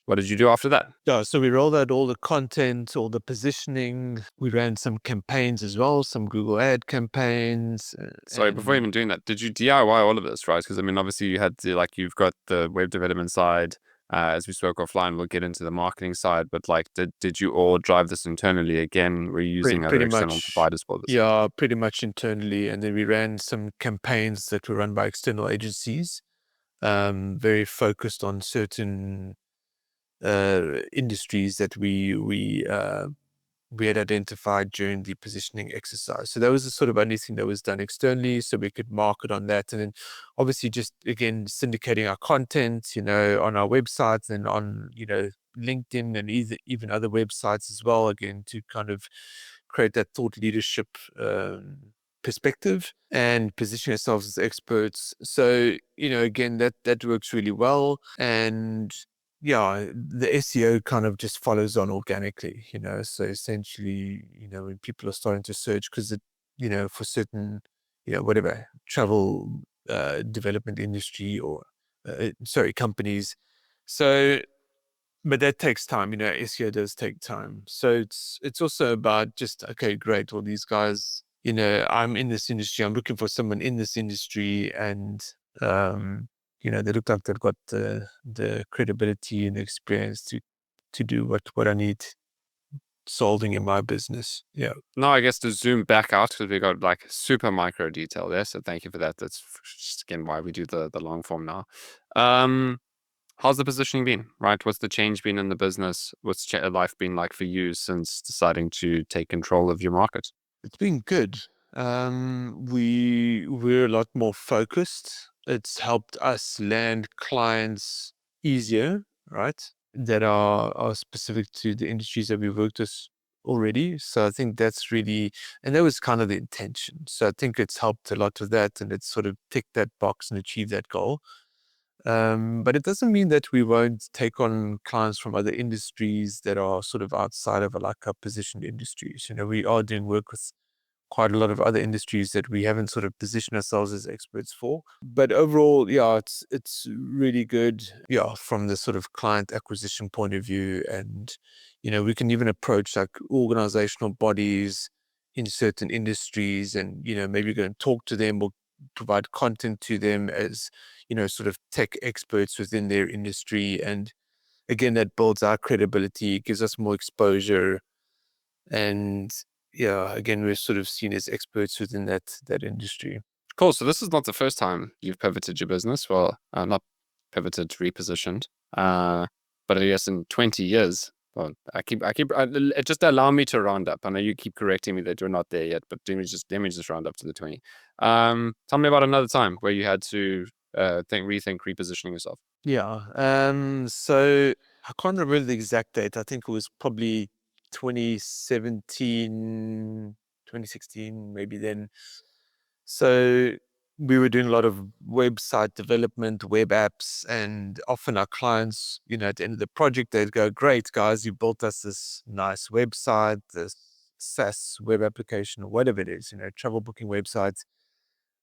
What did you do after that? Yeah, so we rolled out all the content, all the positioning. We ran some campaigns as well, some Google ad campaigns. Sorry, before even doing that, did you DIY all of this, right? Because I mean, obviously you had to, like, you've got the web development side. As we spoke offline, we'll get into the marketing side. But like, did you all drive this internally? Again, were you using other pretty external much, providers for this? yeah, pretty much internally. And then we ran some campaigns that were run by external agencies, very focused on certain industries that we had identified during the positioning exercise. So that was the sort of only thing that was done externally, so we could market on that. And then obviously just again syndicating our content, on our websites and on, LinkedIn and even other websites as well, again, to kind of create that thought leadership perspective and position ourselves as experts. So, again, that works really well. And yeah, the SEO kind of just follows on organically, so essentially, when people are starting to search, because for certain, whatever, travel development industry or, sorry, companies. So, but that takes time, SEO does take time. So it's also about just, okay, great. Well, these guys, I'm in this industry, I'm looking for someone in this industry, and, they look like they've got the credibility and the experience to do what I need solving in my business. Yeah. No, I guess to zoom back out because we got like super micro detail there. So thank you for that. That's just again why we do the long form now. How's the positioning been, right? What's the change been in the business? What's life been like for you since deciding to take control of your market? It's been good. We're a lot more focused. It's helped us land clients easier, right? That are specific to the industries that we worked with already. So I think that's really, and that was kind of the intention. So I think it's helped a lot with that, and it's sort of ticked that box and achieved that goal. But it doesn't mean that we won't take on clients from other industries that are sort of outside of like our positioned industries. We are doing work with quite a lot of other industries that we haven't sort of positioned ourselves as experts for. But overall, yeah, it's really good, yeah, from the sort of client acquisition point of view. And, we can even approach like organizational bodies in certain industries and, maybe go and talk to them or provide content to them as, sort of tech experts within their industry. And again, that builds our credibility, gives us more exposure, and yeah, again, we're sort of seen as experts within that industry. Cool. So this is not the first time you've pivoted your business. Well, not pivoted, repositioned. But I guess in 20 years, well, just allow me to round up. I know you keep correcting me that you're not there yet, but let me just round up to the 20. Tell me about another time where you had to rethink repositioning yourself. Yeah. So I can't remember the exact date. I think it was probably 2017, 2016, maybe then. So we were doing a lot of website development, web apps, and often our clients, at the end of the project, they'd go, "Great, guys, you built us this nice website, this SaaS web application, or whatever it is, travel booking websites.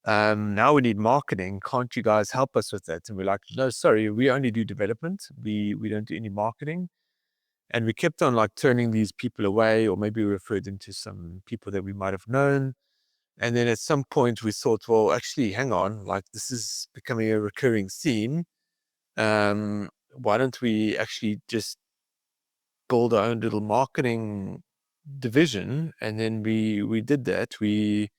Now we need marketing. Can't you guys help us with that?" And we're like, "No, sorry, we only do development. We don't do any marketing." And we kept on like turning these people away, or maybe we referred them to some people that we might have known. And then at some point we thought, well, actually, hang on, like this is becoming a recurring theme. Why don't we actually just build our own little marketing division? And then we did that. We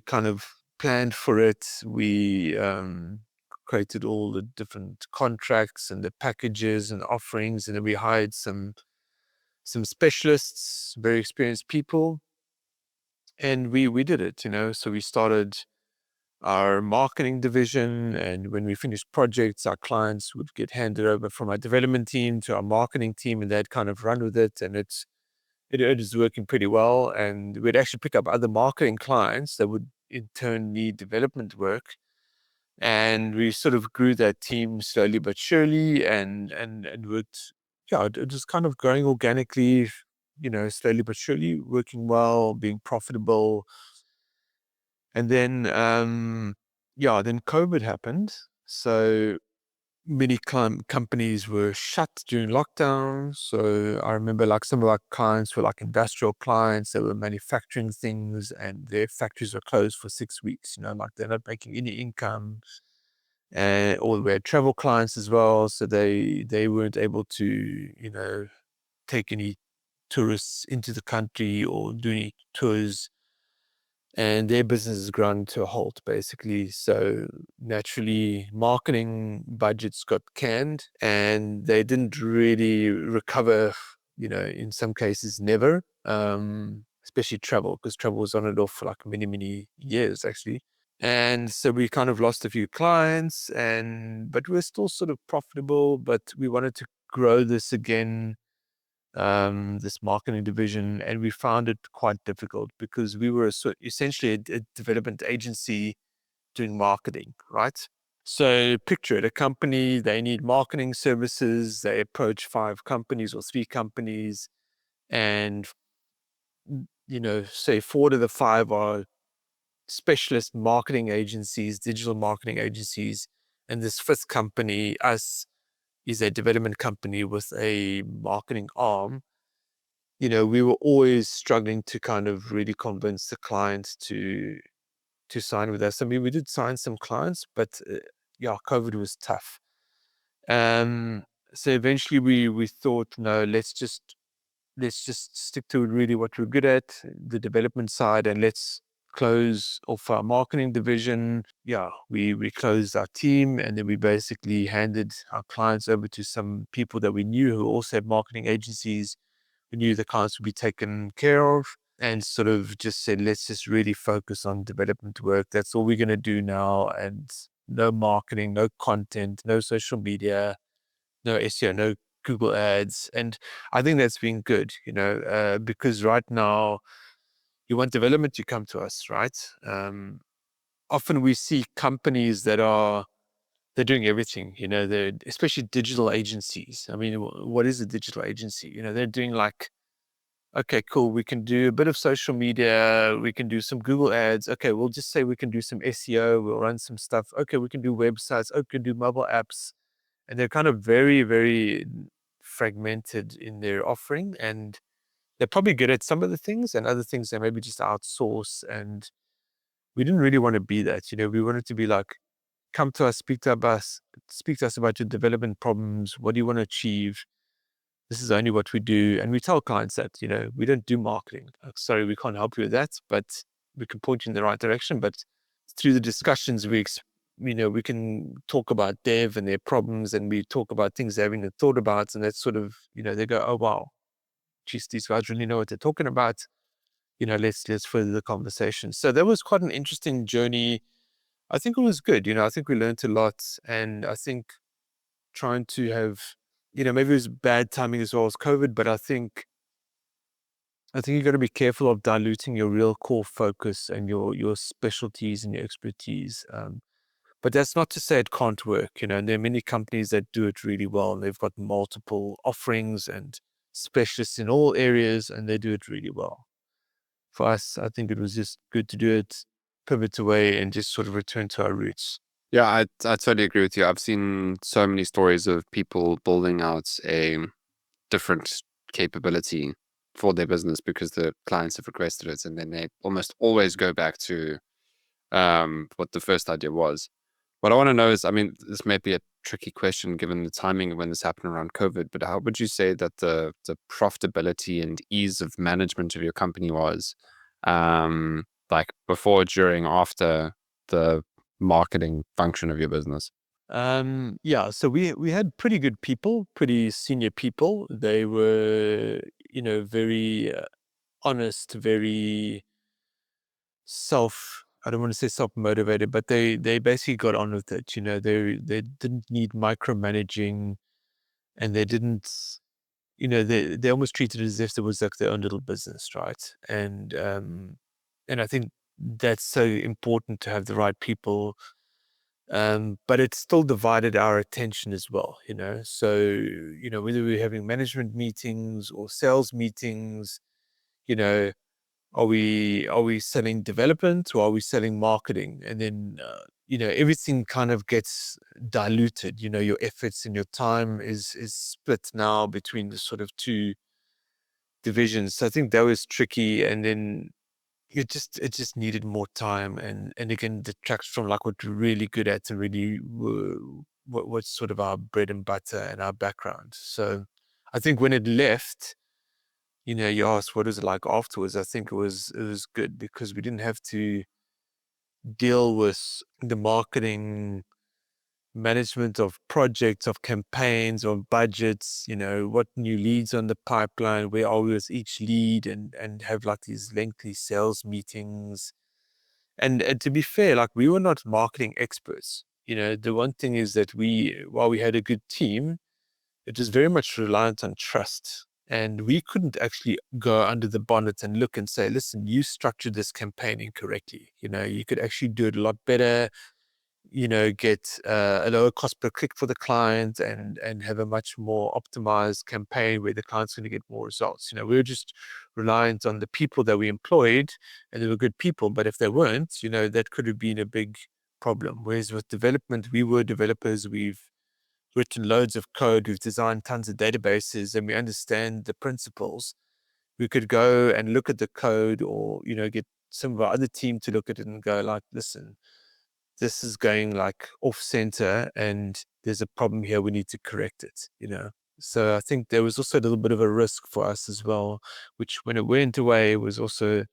kind of planned for it. We created all the different contracts and the packages and offerings, and then we hired some specialists, very experienced people, And we did it, so we started our marketing division, and when we finished projects, our clients would get handed over from our development team to our marketing team, and they'd kind of run with it, and it is working pretty well. And we'd actually pick up other marketing clients that would in turn need development work, and we sort of grew that team slowly but surely, and worked. Yeah, it was kind of growing organically, slowly but surely, working well, being profitable. And then then COVID happened, so many companies were shut during lockdown. So I remember, like, some of our clients were like industrial clients that were manufacturing things, and their factories were closed for 6 weeks. Like, they're not making any income. And or we had travel clients as well, so they weren't able to take any tourists into the country or do any tours, and their business has ground to a halt, basically. So naturally, marketing budgets got canned, and they didn't really recover. In some cases, never. Especially travel, because travel was on and off for like many, many years, actually. And so we kind of lost a few clients, but we're still sort of profitable. But we wanted to grow this again, this marketing division, and we found it quite difficult because we were essentially a development agency doing marketing, right? So picture it, a company, they need marketing services, they approach 5 companies or 3 companies, and say 4 to the 5 are specialist marketing agencies, digital marketing agencies, and this 5th company, us, is a development company with a marketing arm. We were always struggling to kind of really convince the clients to sign with us. I mean, we did sign some clients, but yeah, COVID was tough. Um, so eventually we thought, no, let's just stick to really what we're good at, the development side, and let's close off our marketing division. Yeah, we closed our team, and then we basically handed our clients over to some people that we knew who also had marketing agencies. We knew the clients would be taken care of, and sort of just said, let's just really focus on development work. That's all we're going to do now. And no marketing, no content, no social media, no SEO, no Google ads. And I think that's been good, because right now you want development, you come to us, right? Often we see companies they're doing everything, they're especially digital agencies. I mean, what is a digital agency? They're doing like, okay, cool, we can do a bit of social media, we can do some Google ads. Okay, we'll just say we can do some SEO, we'll run some stuff. Okay, we can do websites, we can do mobile apps. And they're kind of very, very fragmented in their offering. And they're probably good at some of the things, and other things they maybe just outsource. And we didn't really want to be that. We wanted to be like, come to us, speak to us about your development problems. What do you want to achieve? This is only what we do. And we tell clients that, we don't do marketing. Sorry, we can't help you with that, but we can point you in the right direction. But through the discussions, we can talk about dev and their problems, and we talk about things they haven't thought about. And that's sort of, they go, oh, wow, geez, these guys really know what they're talking about. Let's further the conversation. So that was quite an interesting journey. I think it was good. I think we learned a lot. And I think trying to have, maybe it was bad timing as well as COVID, but I think you got to be careful of diluting your real core focus and your specialties and your expertise. But that's not to say it can't work, and there are many companies that do it really well, and they've got multiple offerings and specialists in all areas, and they do it really well. For us, I think it was just good to do it, pivot away, and just sort of return to our roots. Yeah, I totally agree with you. I've seen so many stories of people building out a different capability for their business because the clients have requested it, and then they almost always go back to what the first idea was. What I want to know is, I mean, this may be a tricky question given the timing of when this happened around COVID, but how would you say that the profitability and ease of management of your company was, like before, during, after the marketing function of your business? Yeah, so we had pretty good people, pretty senior people. They were, very honest, very I don't want to say self-motivated, but they basically got on with it. They didn't need micromanaging, and they didn't, they almost treated it as if it was like their own little business, right? And I think that's so important to have the right people. But it still divided our attention as well, So, whether we're having management meetings or sales meetings, you know, are we selling development or are we selling marketing? And then, everything kind of gets diluted. Your efforts and your time is split now between the sort of two divisions. So I think that was tricky. And then it just needed more time, and again detracts from like what we're really good at and really what's sort of our bread and butter and our background. So I think when it left, you asked what was it like afterwards. I think it was good because we didn't have to deal with the marketing management of projects, of campaigns, of budgets, what new leads on the pipeline, where are we with each lead, and have like these lengthy sales meetings. And to be fair, like we were not marketing experts. The one thing is that while we had a good team, it was very much reliant on trust. And we couldn't actually go under the bonnet and look and say, listen, you structured this campaign incorrectly. You could actually do it a lot better, get a lower cost per click for the client, and have a much more optimized campaign where the client's going to get more results. We were just reliant on the people that we employed, and they were good people. But if they weren't, that could have been a big problem. Whereas with development, we were developers. We've written loads of code. We've designed tons of databases, and we understand the principles. We could go and look at the code, or get some of our other team to look at it and go like, listen, this is going like off center and there's a problem here. We need to correct it. So I think there was also a little bit of a risk for us as well, which when it went away was also,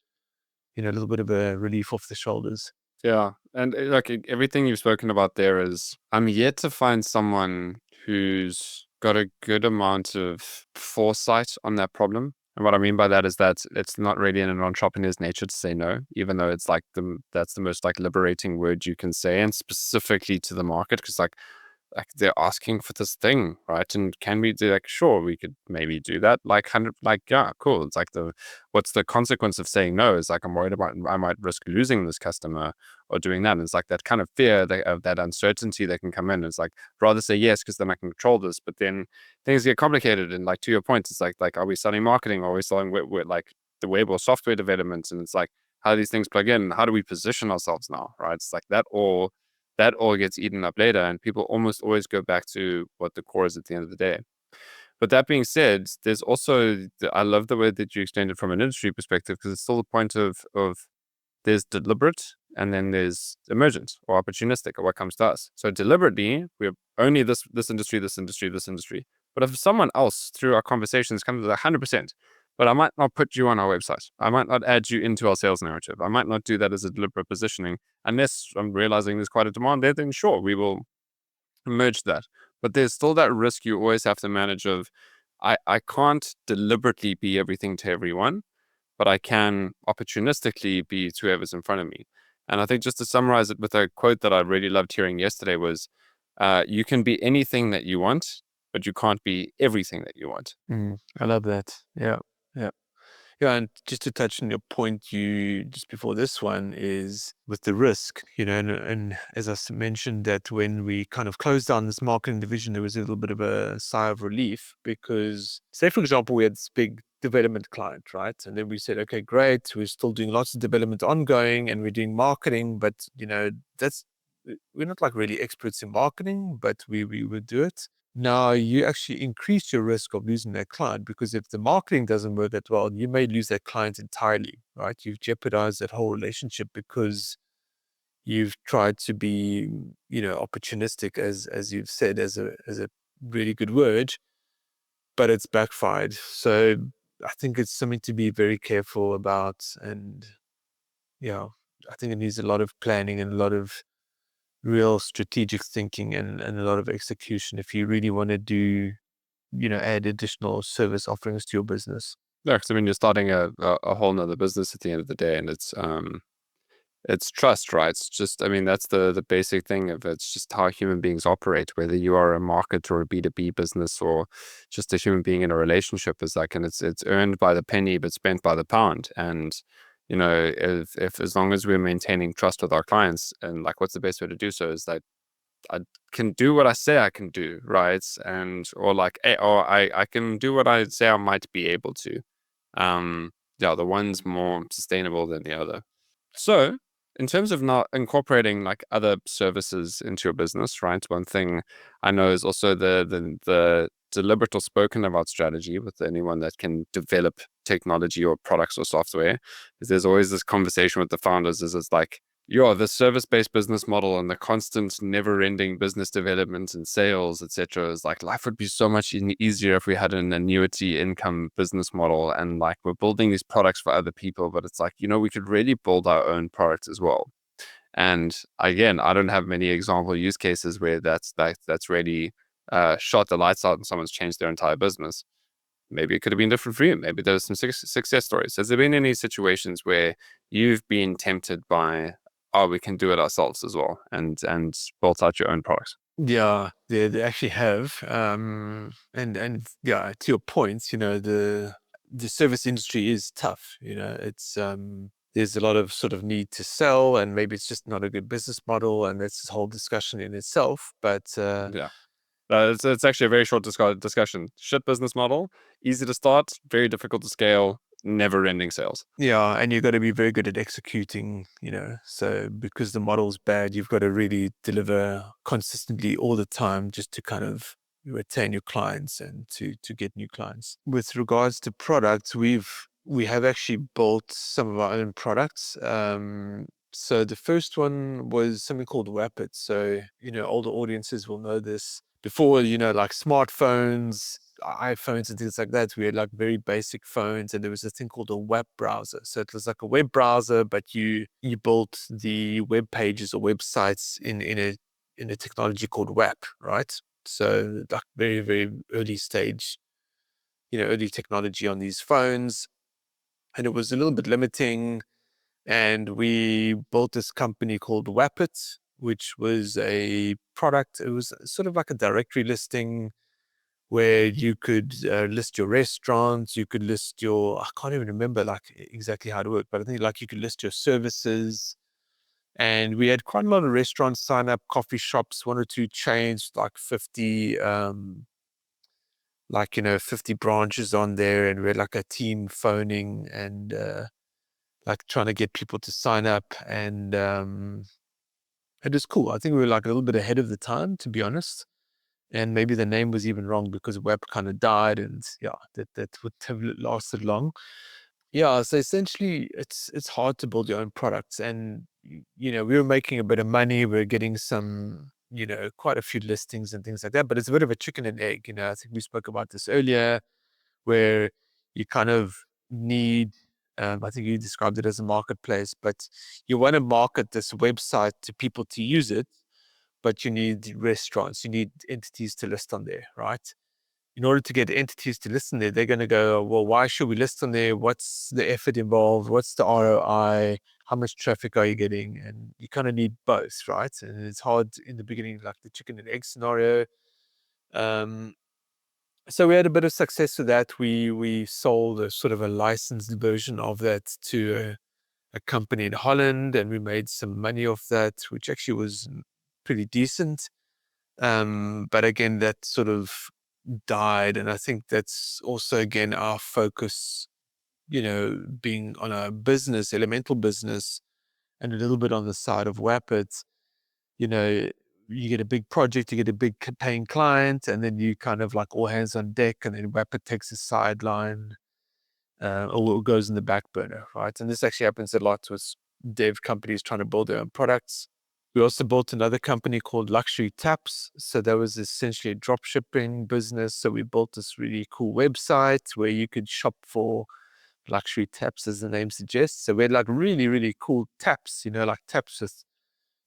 a little bit of a relief off the shoulders. Yeah, and like everything you've spoken about there is, I'm yet to find someone who's got a good amount of foresight on that problem. And what I mean by that is that it's not really in an entrepreneur's nature to say no, even though it's like that's the most like liberating word you can say, and specifically to the market, because like they're asking for this thing, right? And can we do, like, sure, we could maybe do that. Like 100, like, yeah, cool. It's like what's the consequence of saying no? Is like, I'm worried about, I might risk losing this customer or doing that. And it's like that kind of fear of that uncertainty that can come in. It's like, rather say yes, because then I can control this. But then things get complicated. And like, to your point, it's like, are we selling marketing? Or are we selling with like the web or software development? And it's like, how do these things plug in? How do we position ourselves now? Right. It's like that all gets eaten up later, and people almost always go back to what the core is at the end of the day. But that being said, there's also, I love the way that you explained it from an industry perspective, because it's still the point of there's deliberate and then there's emergent or opportunistic, or what comes to us. So deliberately, we're only this industry, this industry, this industry. But if someone else through our conversations comes with 100%, but I might not put you on our website, I might not add you into our sales narrative, I might not do that as a deliberate positioning, unless I'm realizing there's quite a demand there, then sure, we will merge that. But there's still that risk you always have to manage of, I can't deliberately be everything to everyone, but I can opportunistically be to whoever's in front of me. And I think, just to summarize it with a quote that I really loved hearing yesterday, was, you can be anything that you want, but you can't be everything that you want. I love that. Yeah. Yeah. Yeah, and just to touch on your point, you just before this one is with the risk, and as I mentioned, that when we kind of closed down this marketing division, there was a little bit of a sigh of relief because, say, for example, we had this big development client, right? And then we said, okay, great, we're still doing lots of development ongoing and we're doing marketing, but, that's, we're not like really experts in marketing, but we would do it. Now you actually increase your risk of losing that client because if the marketing doesn't work that well, you may lose that client entirely, right? You've jeopardized that whole relationship because you've tried to be, opportunistic, as you've said, as a really good word, but it's backfired. So I think it's something to be very careful about, and yeah, I think it needs a lot of planning and a lot of real strategic thinking and a lot of execution if you really want to do add additional service offerings to your business. Yeah, because I mean, you're starting a whole nother business at the end of the day, and it's It's trust, right? It's just, I mean, that's the basic thing of it. It's just how human beings operate, whether you are a market or a B2B business or just a human being in a relationship is like, and it's earned by the penny but spent by the pound. And if as long as we're maintaining trust with our clients, and like, what's the best way to do so is like, I can do what I say I can do, right? And or like, or I can do what I say I might be able to. Yeah, the one's more sustainable than the other. So, in terms of not incorporating like other services into your business, right? One thing I know is also the deliberate or spoken about strategy with anyone that can develop technology or products or software. Is there's always this conversation with the founders. Is it's like, yeah, the service-based business model and the constant, never-ending business development and sales, etc. is like life would be so much easier if we had an annuity income business model. And like we're building these products for other people, but it's like we could really build our own products as well. And again, I don't have many example use cases where that's really shot the lights out and someone's changed their entire business. Maybe it could have been different for you. Maybe there's some success stories. Has there been any situations where you've been tempted by, oh, we can do it ourselves as well, and built out your own products? Yeah, they actually have. And yeah, to your points, the service industry is tough. It's there's a lot of sort of need to sell, and maybe it's just not a good business model, and that's this whole discussion in itself. But Yeah. It's actually a very short discussion. Shit business model, easy to start, very difficult to scale, never ending sales. yeah, and you've got to be very good at executing. So because the model's bad, you've got to really deliver consistently all the time just to kind of retain your clients and to get new clients. With regards to products, we have actually built some of our own products. So the first one was something called Rapid. So, older audiences will know this. Before, like smartphones, iPhones and things like that, we had like very basic phones, and there was a thing called a web browser. So it was like a web browser, but you built the web pages or websites in a technology called WAP, right? So like very, very early stage, early technology on these phones. And it was a little bit limiting. And we built this company called Wapit, which was a product. It was sort of like a directory listing where you could list your restaurants, you could list I can't even remember like exactly how it worked, but I think like you could list your services. And we had quite a lot of restaurants sign up, coffee shops, one or two chains, like 50, 50 branches on there. And we had like a team phoning and like trying to get people to sign up. And it was cool. I think we were like a little bit ahead of the time, to be honest. And maybe the name was even wrong because web kind of died, and yeah, that would have lasted long. Yeah, so essentially it's hard to build your own products. And we were making a bit of money, we are getting some, quite a few listings and things like that, but it's a bit of a chicken and egg. I think we spoke about this earlier, where you kind of need, I think you described it as a marketplace, but you want to market this website to people to use it, but you need restaurants, you need entities to list on there, right? In order to get entities to list on there, they're going to go, well, why should we list on there? What's the effort involved? What's the ROI? How much traffic are you getting? And you kind of need both, right? And it's hard in the beginning, like the chicken and egg scenario. Um, so we had a bit of success with that. We sold a sort of a licensed version of that to a company in Holland, and we made some money off that, which actually was pretty decent. But again, that sort of died. And I think that's also, again, our focus, being on a business, elemental business, and a little bit on the side of Wapit, you know, you get a big project, you get a big paying client, and then you kind of like all hands on deck, and then Wapit takes a sideline, or goes in the back burner, right? And this actually happens a lot with dev companies trying to build their own products. We also built another company called Luxury Taps. So that was essentially a drop shipping business. So we built this really cool website where you could shop for luxury taps, as the name suggests. So we had like really, really cool taps, like taps with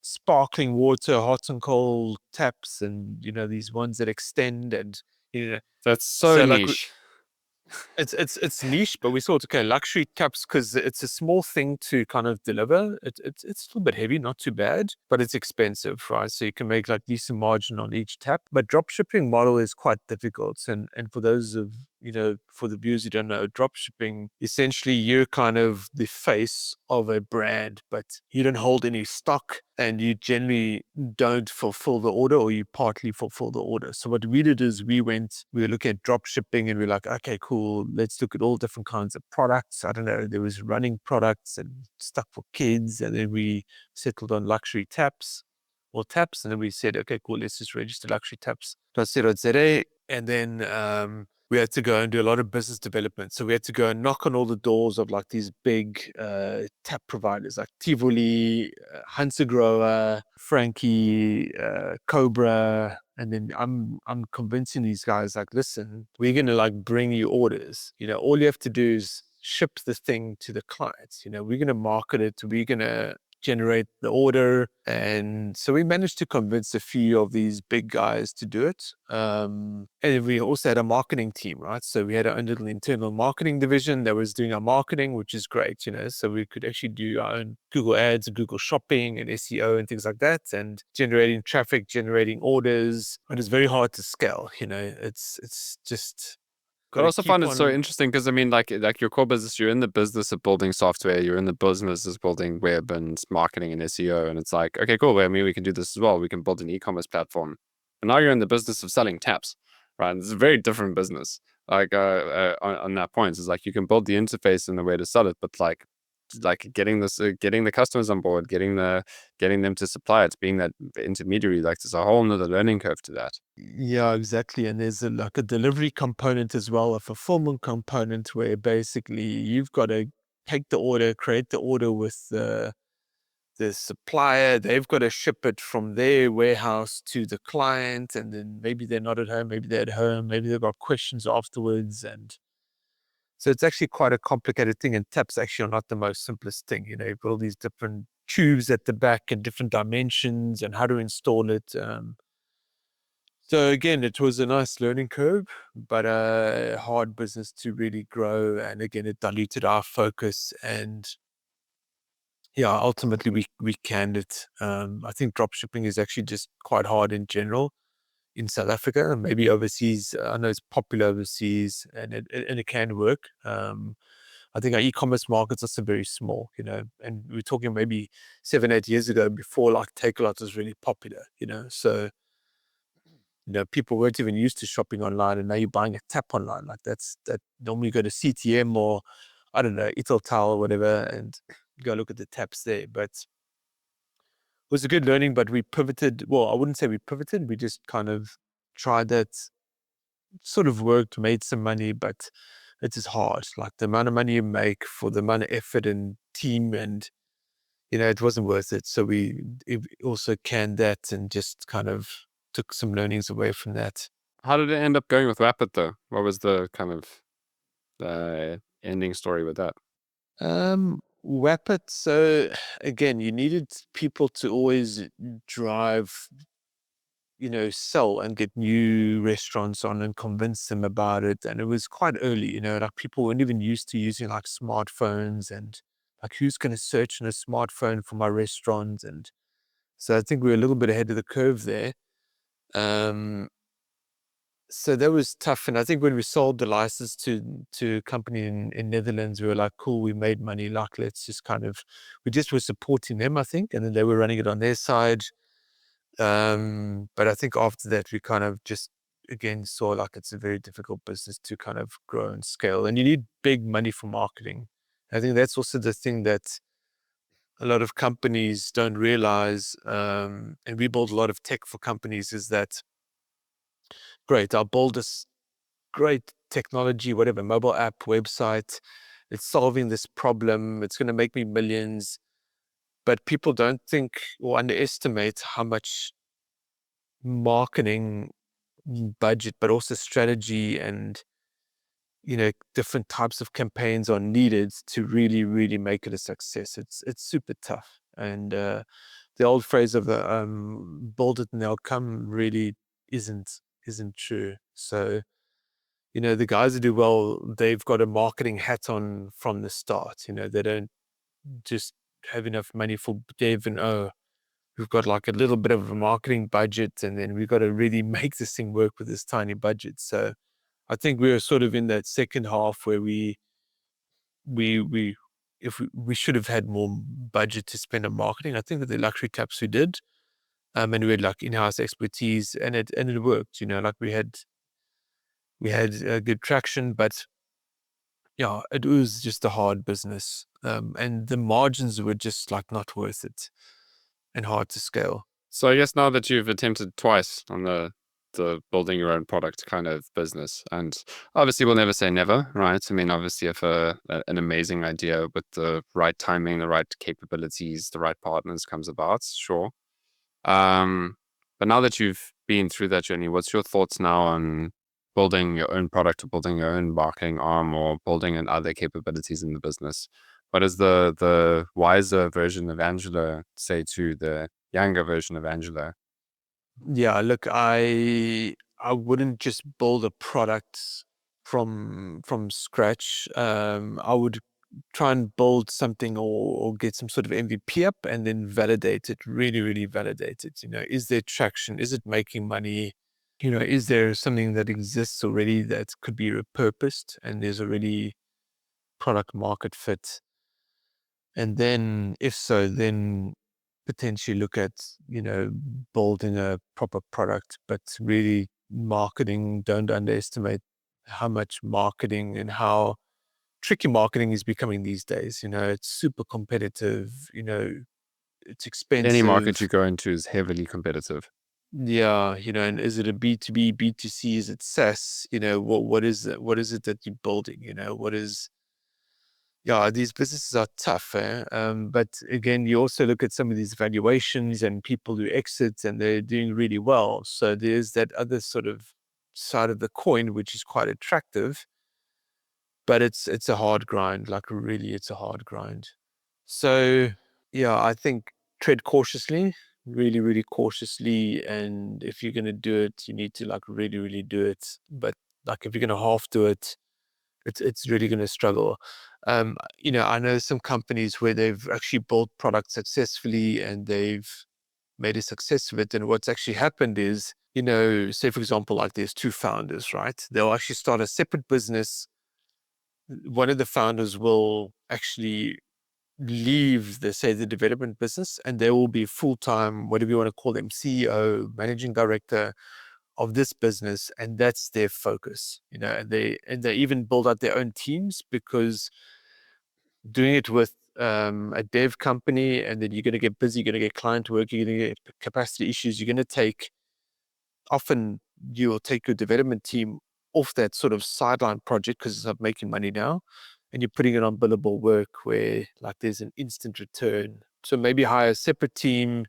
sparkling water, hot and cold taps, and these ones that extend. And That's so so like niche. It's niche, but we thought, okay, luxury taps, because it's a small thing to kind of deliver. It's a little bit heavy, not too bad, but it's expensive, right? So you can make like decent margin on each tap. But drop shipping model is quite difficult. And for those of for the viewers who don't know, drop shipping, essentially you're kind of the face of a brand, but you don't hold any stock and you generally don't fulfill the order, or you partly fulfill the order. So what we did is we were looking at drop shipping and we're like, okay, cool, let's look at all different kinds of products. I don't know, there was running products and stuff for kids, and then we settled on luxury taps or taps, and then we said, okay, cool, let's just register luxury taps. And then we had to go and do a lot of business development. So we had to go and knock on all the doors of like these big tap providers like Tivoli, Hansagrohe, Frankie, Cobra. And then I'm convincing these guys like, listen, we're gonna like bring you orders. All you have to do is ship the thing to the clients. We're gonna market it. We're gonna generate the order. And so we managed to convince a few of these big guys to do it. And we also had a marketing team, right? So we had our own little internal marketing division that was doing our marketing, which is great, so we could actually do our own Google ads, Google shopping and SEO and things like that, and generating traffic, generating orders. But it's very hard to scale, it's just I got to also find keep it so on. interesting because I mean, like your core business, you're in the business of building software, you're in the business of building web and marketing and SEO, and it's like, okay, cool. Well, I mean, we can do this as well. We can build an e-commerce platform, and now you're in the business of selling taps, right? And it's a very different business. Like on that point, it's like you can build the interface and the way to sell it, but like getting the customers on board, getting them to supply it, being that intermediary, like there's a whole nother learning curve to that. Yeah, exactly. And there's like a delivery component as well, a fulfillment component, where basically you've got to take the order, create the order with the supplier. They've got to ship it from their warehouse to the client, and then maybe they're not at home, maybe they're at home, maybe they've got questions afterwards. And so it's actually quite a complicated thing. And taps actually are not the most simplest thing. You've got all these different tubes at the back and different dimensions and how to install it. So again, it was a nice learning curve, but a hard business to really grow. And again, it diluted our focus. And yeah, ultimately we canned it. I think drop shipping is actually just quite hard in general in South Africa, and maybe overseas. I know it's popular overseas, and it can work. I think our e-commerce market's also very small, and we're talking maybe 7, 8 years ago, before like Takealot was really popular, so people weren't even used to shopping online, and now you're buying a tap online. Like that normally you go to CTM or I don't know, Italtile or whatever, and go look at the taps there. But it was a good learning, but we pivoted. Well, I wouldn't say we pivoted. We just kind of tried that, sort of worked, made some money, but it is hard. Like the amount of money you make for the amount of effort and team, and it wasn't worth it. So we also canned that and just kind of took some learnings away from that. How did it end up going with Rapid though? What was the kind of ending story with that? Wrap it. So again, you needed people to always drive, sell and get new restaurants on and convince them about it. And it was quite early, like people weren't even used to using like smartphones, and like who's going to search on a smartphone for my restaurant. And so I think we were a little bit ahead of the curve there. Um, so that was tough. And I think when we sold the license to a company in Netherlands, we were like, cool, we made money. Like, let's just we just were supporting them, I think. And then they were running it on their side. But I think after that, we kind of just, again, saw like it's a very difficult business to kind of grow and scale. And you need big money for marketing. I think that's also the thing that a lot of companies don't realize. And we build a lot of tech for companies, is that great, I'll build this great technology, whatever, mobile app, website. It's solving this problem. It's going to make me millions. But people don't think or underestimate how much marketing budget, but also strategy and, different types of campaigns are needed to really, really make it a success. It's super tough. And the old phrase of the build it and they'll come really isn't true. So The guys that do well, they've got a marketing hat on from the start. They don't just have enough money for dev and, oh, we've got like a little bit of a marketing budget, and then we've got to really make this thing work with this tiny budget. So I think we were sort of in that second half where we if we should have had more budget to spend on marketing. I think that the luxury caps we did, and we had like in-house expertise, and it worked. Like we had good traction, but yeah, it was just a hard business, and the margins were just like not worth it and hard to scale. So I guess now that you've attempted twice on the building your own product kind of business, and obviously we'll never say never, right? I mean, obviously if an amazing idea with the right timing, the right capabilities, the right partners comes about, sure. Um, but now that you've been through that journey, what's your thoughts now on building your own product or building your own marketing arm or building in other capabilities in the business? What does the wiser version of Angelo say to the younger version of Angelo? Yeah, look, I wouldn't just build a product from scratch. I would try and build something, or get some sort of MVP up, and then validate it, really, really validate it. Is there traction? Is it making money? Is there something that exists already that could be repurposed and there's already product market fit? And then if so, then potentially look at, building a proper product, but really marketing, don't underestimate how much marketing and how tricky marketing is becoming these days. It's super competitive, it's Any market you expensive. go into is heavily competitive. Yeah, and is it a B2B, B2C, is it SaaS? What is it? What is it that you're building? Yeah, these businesses are tough, eh? But again, you also look at some of these valuations and people who exit and they're doing really well. So there's that other sort of side of the coin, which is quite attractive, but it's a hard grind. Like really, it's a hard grind. So yeah, I think tread cautiously, really, really cautiously. And if you're gonna do it, you need to like really, really do it. But like if you're gonna half do it, it's really going to struggle. I know some companies where they've actually built products successfully and they've made a success of it. And what's actually happened is, say for example, like there's two founders, right? They'll actually start a separate business. One of the founders will actually leave the development business, and they will be full-time, whatever you want to call them, CEO, managing director of this business, and that's their focus. And they even build out their own teams, because doing it with a dev company, and then you're going to get busy, you're going to get client work, you're going to get capacity issues, you're going to take often you'll take your development team off that sort of sideline project because it's not making money now, and you're putting it on billable work where like there's an instant return. So maybe hire a separate team.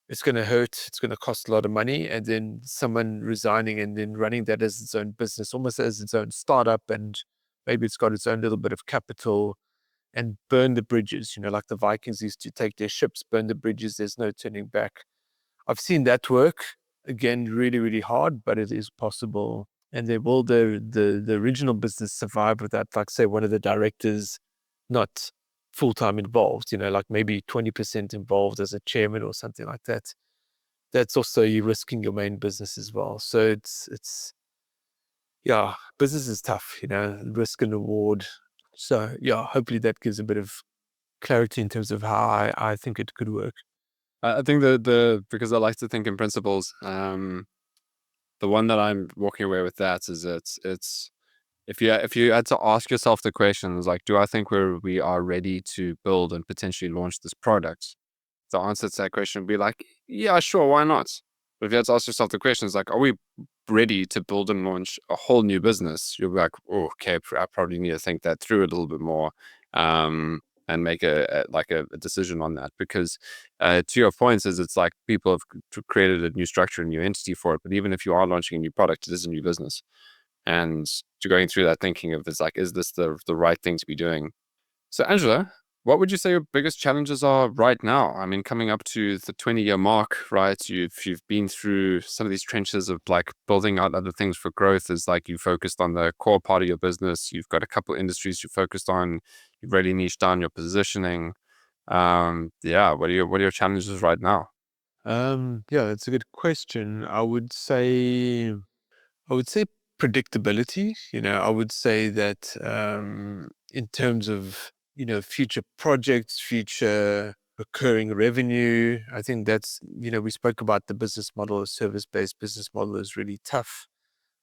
It's going to hurt. It's going to cost a lot of money. And then someone resigning and then running that as its own business, almost as its own startup. And maybe it's got its own little bit of capital, and burn the bridges, like the Vikings used to take their ships, burn the bridges. There's no turning back. I've seen that work. Again, really, really hard, but it is possible. And they will the original business survive without, like, say, one of the directors not full-time involved, like maybe 20% involved as a chairman or something like that. That's also you risking your main business as well. So it's yeah, business is tough, risk and reward. So yeah, hopefully that gives a bit of clarity in terms of how I think it could work. I think the because I like to think in principles. The one that I'm walking away with that is it's if you had to ask yourself the questions like, do I think we are ready to build and potentially launch this product? The answer to that question would be like, yeah, sure, why not? But if you had to ask yourself the questions like, are we ready to build and launch a whole new business? You'll be like, oh, okay, I probably need to think that through a little bit more, and make a decision on that. Because to your points, is it's like people have created a new structure, a new entity for it. But even if you are launching a new product, it is a new business, and to going through that thinking of, it's like, is this the right thing to be doing? So Angela, What would you say your biggest challenges are right now? I mean, coming up to the 20-year mark, right? You've been through some of these trenches of like building out other things for growth. Is like you focused on the core part of your business. You've got a couple of industries you focused on. You've really niched down your positioning. Yeah. What are your challenges right now? Yeah, that's a good question. I would say predictability. I would say that in terms of future projects, future recurring revenue, I think that's we spoke about the business model, a service-based business model is really tough.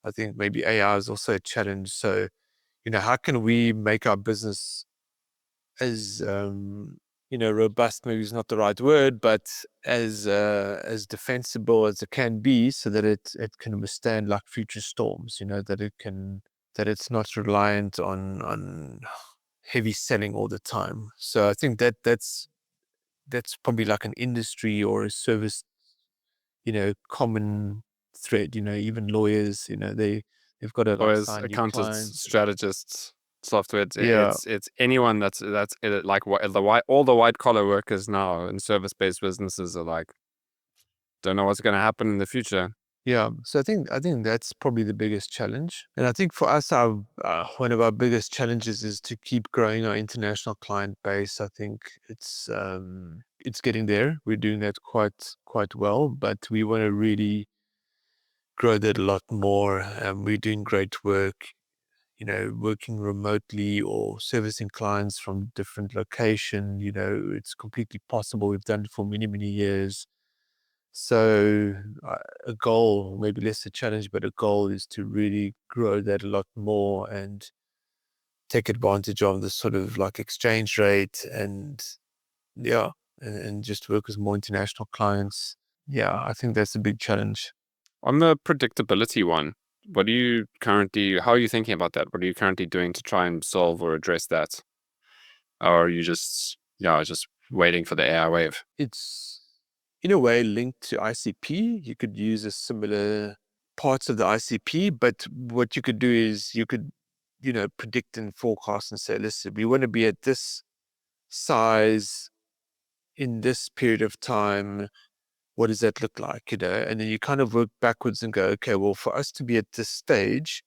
I think maybe AI is also a challenge. So how can we make our business as robust, maybe is not the right word, but as defensible as it can be, so that it can withstand like future storms. That it's not reliant on heavy selling all the time. So I think that's probably like an industry or a service common thread. Even lawyers, they've got to like Lawyers, sign new accountants, clients. strategists, software. Yeah, It's anyone that's like what all the white collar workers now in service based businesses are like, don't know what's going to happen in the future. yeah. So I think that's probably the biggest challenge. And I think for us, our one of our biggest challenges is to keep growing our international client base. I think it's getting there. We're doing that quite well, but we want to really grow that a lot more. We're doing great work, working remotely or servicing clients from different location. It's completely possible. We've done it for many, many years. So a goal, maybe less a challenge, but a goal is to really grow that a lot more and take advantage of the sort of like exchange rate and yeah, and just work with more international clients. Yeah, I think that's a big challenge. On the predictability one, how are you thinking about that? What are you currently doing to try and solve or address that? Or are you just waiting for the AI wave? It's in a way linked to ICP. You could use a similar parts of the ICP, but what you could do is you could, predict and forecast and say, listen, we want to be at this size in this period of time. What does that look like? And then you kind of work backwards and go, okay, well, for us to be at this stage,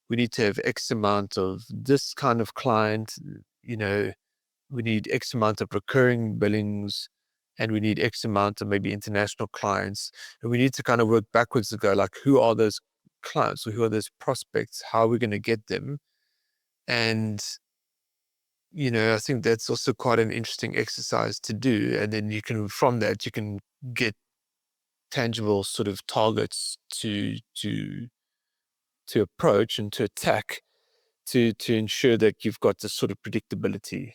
we need to have X amount of this kind of client, you know, we need X amount of recurring billings, and we need X amount of maybe international clients. And we need to kind of work backwards and go like, who are those clients or who are those prospects? How are we going to get them? And, I think that's also quite an interesting exercise to do. And then from that, you can get tangible sort of targets to approach and to attack to ensure that you've got this sort of predictability,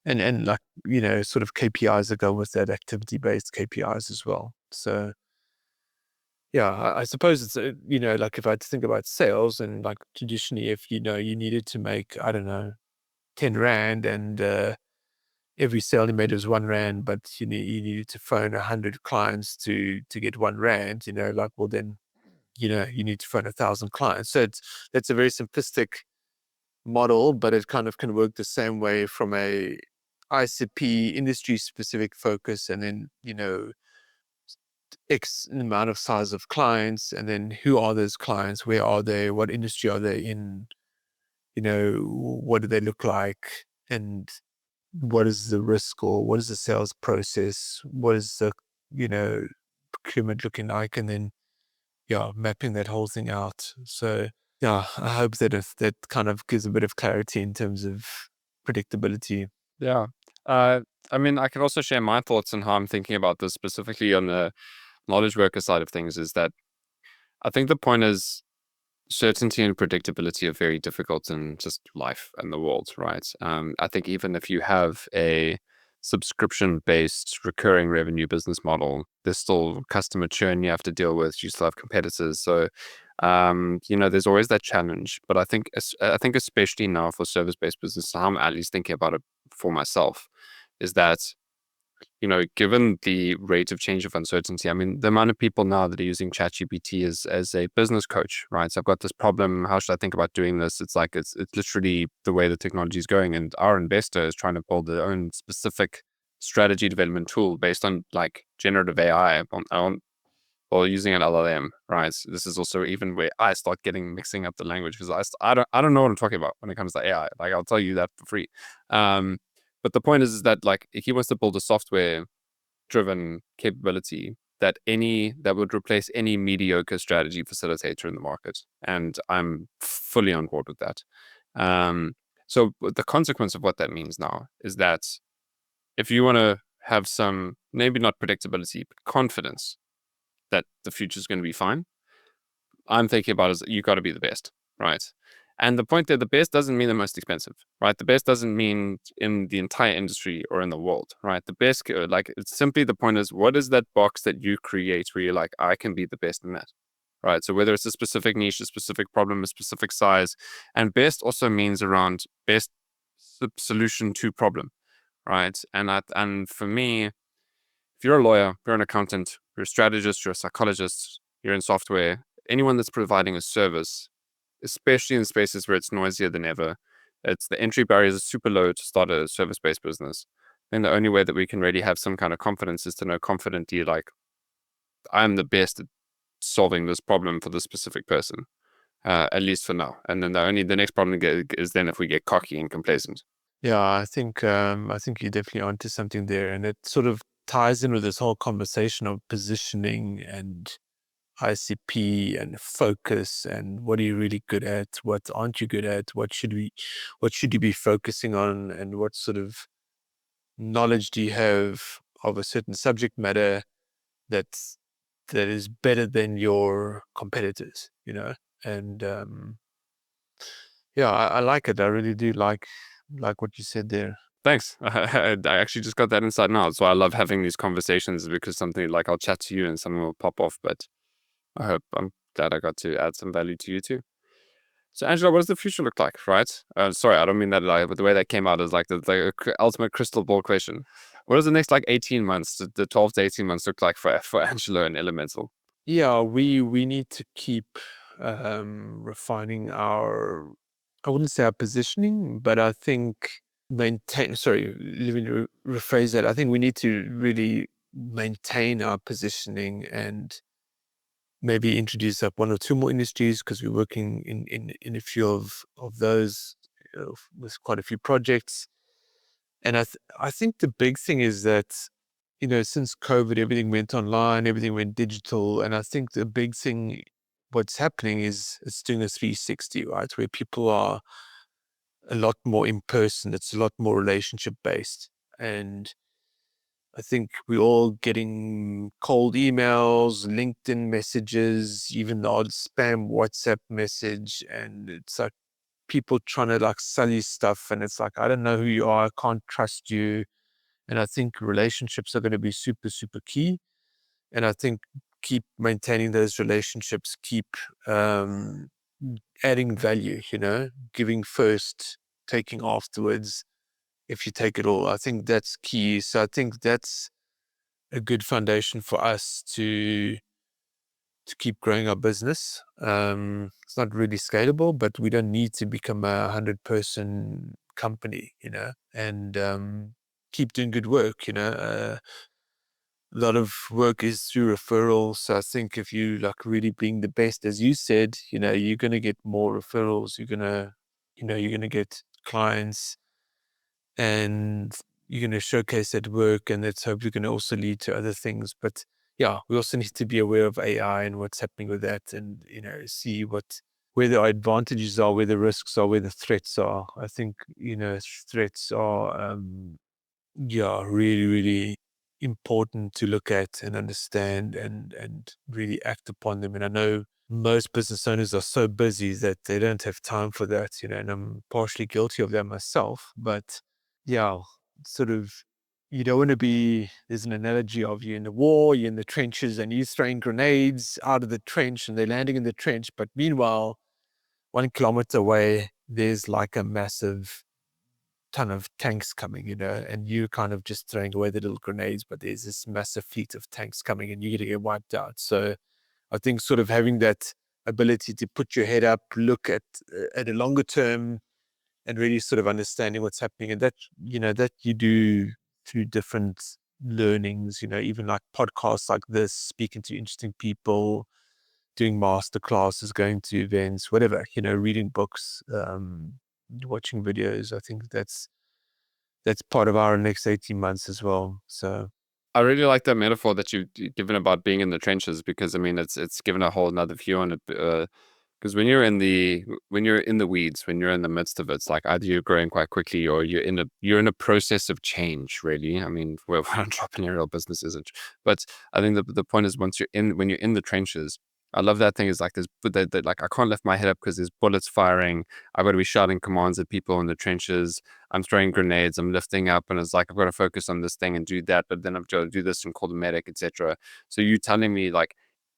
and like sort of KPIs that go with that, activity based KPIs as well. So yeah, I suppose it's like if I had to think about sales, and like traditionally, if you needed to make, I don't know, 10 rand, and every sale you made was 1 rand, but you needed to phone 100 clients to get 1 rand, like, well then you need to phone 1,000 clients. So that's a very simplistic model, but it kind of can work the same way from a ICP industry specific focus, and then X amount of size of clients, and then who are those clients, where are they, what industry are they in, what do they look like, and what is the risk, or what is the sales process, what is the you know procurement looking like, and then yeah, mapping that whole thing out. So yeah, I hope that if that kind of gives a bit of clarity in terms of predictability. Yeah. Uh, I mean, I can also share my thoughts on how I'm thinking about this specifically on the knowledge worker side of things. Is that I think the point is certainty and predictability are very difficult in just life and the world, right? I think even if you have a subscription based recurring revenue business model, there's still customer churn you have to deal with. You still have competitors. So, there's always that challenge. But I think especially now for service based business, how I'm at least thinking about it for myself is that given the rate of change of uncertainty, I mean, the amount of people now that are using ChatGPT as a business coach, right? So I've got this problem. How should I think about doing this? It's like, it's literally the way the technology is going. And our investor is trying to build their own specific strategy development tool based on like generative AI or using an LLM, right? So this is also even where I start mixing up the language because I don't know what I'm talking about when it comes to AI. Like, I'll tell you that for free. But the point is that like, if he wants to build a software driven capability that would replace any mediocre strategy facilitator in the market, and I'm fully on board with that. So the consequence of what that means now is that if you want to have some, maybe not predictability, but confidence that the future is going to be fine, I'm thinking about is you got to be the best, right? And the point there, the best doesn't mean the most expensive, right? The best doesn't mean in the entire industry or in the world, right? The best, like, it's simply, the point is, what is that box that you create where you're like, I can be the best in that, right? So whether it's a specific niche, a specific problem, a specific size, and best also means around best solution to problem, right? And for me, if you're a lawyer, you're an accountant, you're a strategist, you're a psychologist, you're in software, anyone that's providing a service, especially in spaces where it's noisier than ever, it's the entry barriers are super low to start a service-based business. And the only way that we can really have some kind of confidence is to know confidently, like, I'm the best at solving this problem for this specific person, at least for now. And then the next problem is then if we get cocky and complacent. Yeah, I think you're definitely onto something there, and it sort of ties in with this whole conversation of positioning and ICP and focus and what are you really good at, what aren't you good at, what should you be focusing on, and what sort of knowledge do you have of a certain subject matter that's that is better than your competitors, And yeah, I like it. I really do like what you said there. Thanks. I actually just got that insight now. So I love having these conversations because something like I'll chat to you and something will pop off. But I'm glad I got to add some value to you too. So Angela, what does the future look like, right? Sorry, I don't mean that like, but the way that came out is like the ultimate crystal ball question. What does the next like 18 months, the 12 to 18 months look like for Angelo and Elemental? Yeah, we need to keep refining I wouldn't say our positioning, but I think sorry, let me rephrase that. I think we need to really maintain our positioning and maybe introduce up one or two more industries because we're working in a few of those, with quite a few projects. And I think the big thing is that, since COVID, everything went online, everything went digital. And I think the big thing, what's happening is it's doing a 360, right? Where people are a lot more in person. It's a lot more relationship based. And I think we're all getting cold emails, LinkedIn messages, even the odd spam WhatsApp message. And it's like people trying to like sell you stuff. And it's like, I don't know who you are. I can't trust you. And I think relationships are going to be super, super key. And I think keep maintaining those relationships, keep adding value, giving first, taking afterwards. If you take it all, I think that's key. So I think that's a good foundation for us to keep growing our business. It's not really scalable, but we don't need to become a 100-person company, and keep doing good work. A lot of work is through referrals. So I think if you like really being the best, as you said, you're going to get more referrals. You're going to get clients, and you're going to showcase that work, and that's hopefully going to also lead to other things. But yeah, we also need to be aware of AI and what's happening with that, and see where the advantages are, where the risks are, where the threats are. I think threats are yeah, really, really important to look at and understand and really act upon them. And I know most business owners are so busy that they don't have time for that, and I'm partially guilty of that myself. But yeah, sort of, you don't want to be, there's an analogy of you in the war, you're in the trenches and you're throwing grenades out of the trench and they're landing in the trench. But meanwhile, 1 kilometer away, there's like a massive ton of tanks coming, and you're kind of just throwing away the little grenades, but there's this massive fleet of tanks coming and you're going to get wiped out. So I think sort of having that ability to put your head up, look at a longer term, and really sort of understanding what's happening, and that that you do through different learnings, even like podcasts like this, speaking to interesting people, doing master classes, going to events, whatever, reading books, watching videos. I think that's part of our next 18 months as well. So I really like that metaphor that you've given about being in the trenches, because I mean it's given a whole another view on it. Because when you're in the weeds, when you're in the midst of it, it's like either you're growing quite quickly or you're in a process of change. Really, I mean, well, entrepreneurial business isn't, but I think the point is when you're in the trenches. I love that thing is like like I can't lift my head up because there's bullets firing. I've got to be shouting commands at people in the trenches. I'm throwing grenades. I'm lifting up, and it's like I've got to focus on this thing and do that, but then I've got to do this and call the medic, etc. So you telling me like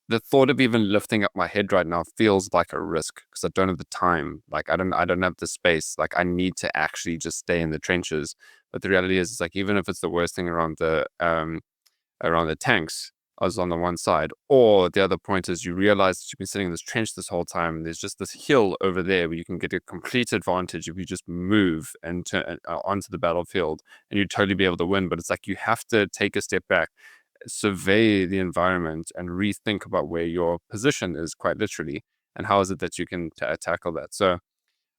the thought of even lifting up my head right now feels like a risk because I don't have the time. Like I don't have the space. Like I need to actually just stay in the trenches. But the reality is, it's like even if it's the worst thing around the tanks, I was on the one side, or the other point is you realize that you've been sitting in this trench this whole time. And there's just this hill over there where you can get a complete advantage if you just move and turn onto the battlefield, and you'd totally be able to win. But it's like you have to take a step back, survey the environment, and rethink about where your position is, quite literally, and how is it that you can tackle that. So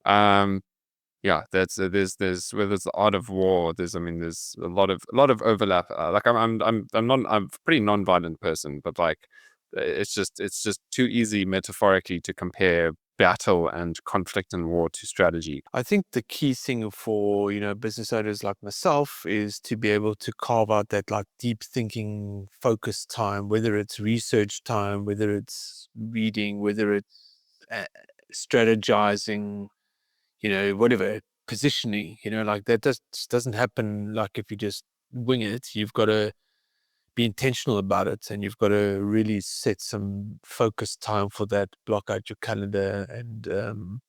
um yeah, that's there's whether it's the art of war. There's a lot of overlap. Like I'm a pretty non-violent person, but like it's just too easy metaphorically to compare battle and conflict and war to strategy. I think the key thing for, business owners like myself is to be able to carve out that like deep thinking, focused time, whether it's research time, whether it's reading, whether it's strategizing, whatever, positioning, like that just doesn't happen like if you just wing it. You've got to be intentional about it, and you've got to really set some focused time for that, block out your calendar. And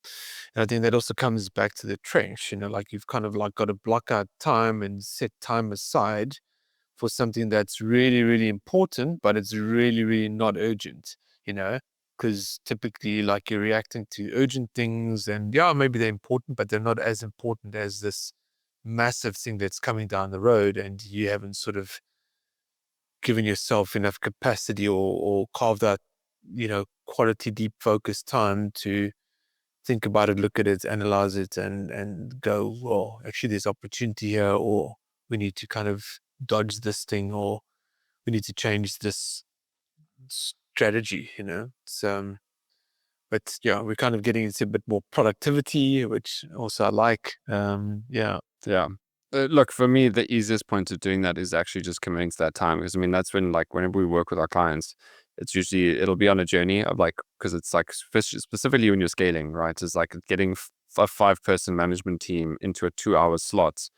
I think that also comes back to the trench, like you've kind of like got to block out time and set time aside for something that's really, really important, but it's really, really not urgent, because typically like you're reacting to urgent things, and yeah, maybe they're important, but they're not as important as this massive thing that's coming down the road, and you haven't sort of given yourself enough capacity or carved out, quality, deep focused time to think about it, look at it, analyze it, and go, well, actually there's opportunity here, or we need to kind of dodge this thing, or we need to change this strategy, So, but yeah, we're kind of getting into a bit more productivity, which also I like. Yeah. Yeah. Look, for me, the easiest point of doing that is actually just committing to that time. Because I mean, that's when, like, whenever we work with our clients, it'll be on a journey of like, because it's like specifically when you're scaling, right? It's like getting a 5-person management team into a 2-hour slot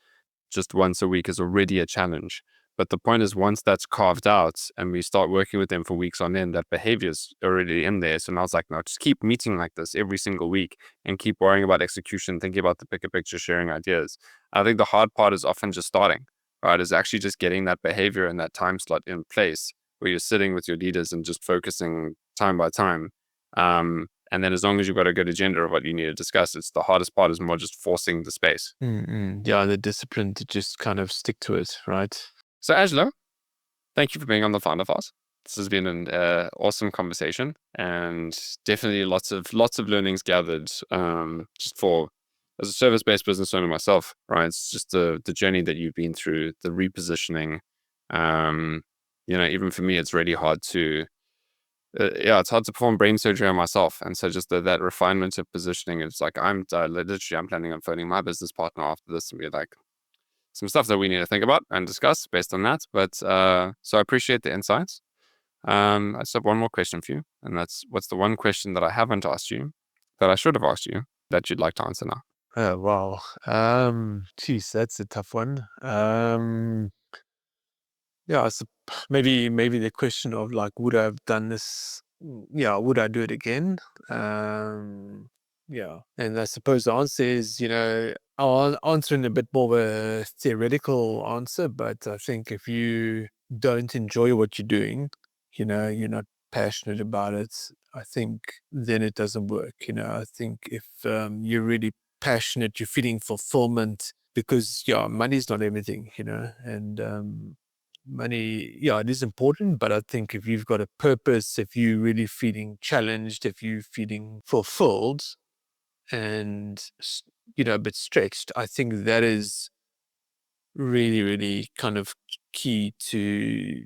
just once a week is already a challenge. But the point is, once that's carved out and we start working with them for weeks on end, that behavior's already in there. So now it's like, no, just keep meeting like this every single week and keep worrying about execution, thinking about the bigger picture, sharing ideas. I think the hard part is often just starting, right? Is actually just getting that behavior and that time slot in place where you're sitting with your leaders and just focusing time by time. And then as long as you've got a good agenda of what you need to discuss, it's the hardest part is more just forcing the space. Yeah, the discipline to just kind of stick to it, right? So Angelo, thank you for being on the Founder Fast. This has been an awesome conversation, and definitely lots of learnings gathered. Just for as a service-based business owner myself, right? It's just the journey that you've been through, the repositioning. Even for me, it's really hard to. It's hard to perform brain surgery on myself, and so just that refinement of positioning. It's like I'm planning on phoning my business partner after this and be like, some stuff that we need to think about and discuss based on that. But so I appreciate the insights. I just have one more question for you, and that's what's the one question that I haven't asked you that I should have asked you that you'd like to answer now? Oh, wow. Geez, that's a tough one. Yeah, so maybe the question of like, would I have done this? Yeah, would I do it again? Yeah, and I suppose the answer is, I'll answer in a bit more of a theoretical answer, but I think if you don't enjoy what you're doing, you're not passionate about it, I think then it doesn't work. I think if you're really passionate, you're feeling fulfillment, because money's not everything, and money, it is important, but I think if you've got a purpose, if you're really feeling challenged, if you're feeling fulfilled and a bit stretched, I think that is really, really kind of key to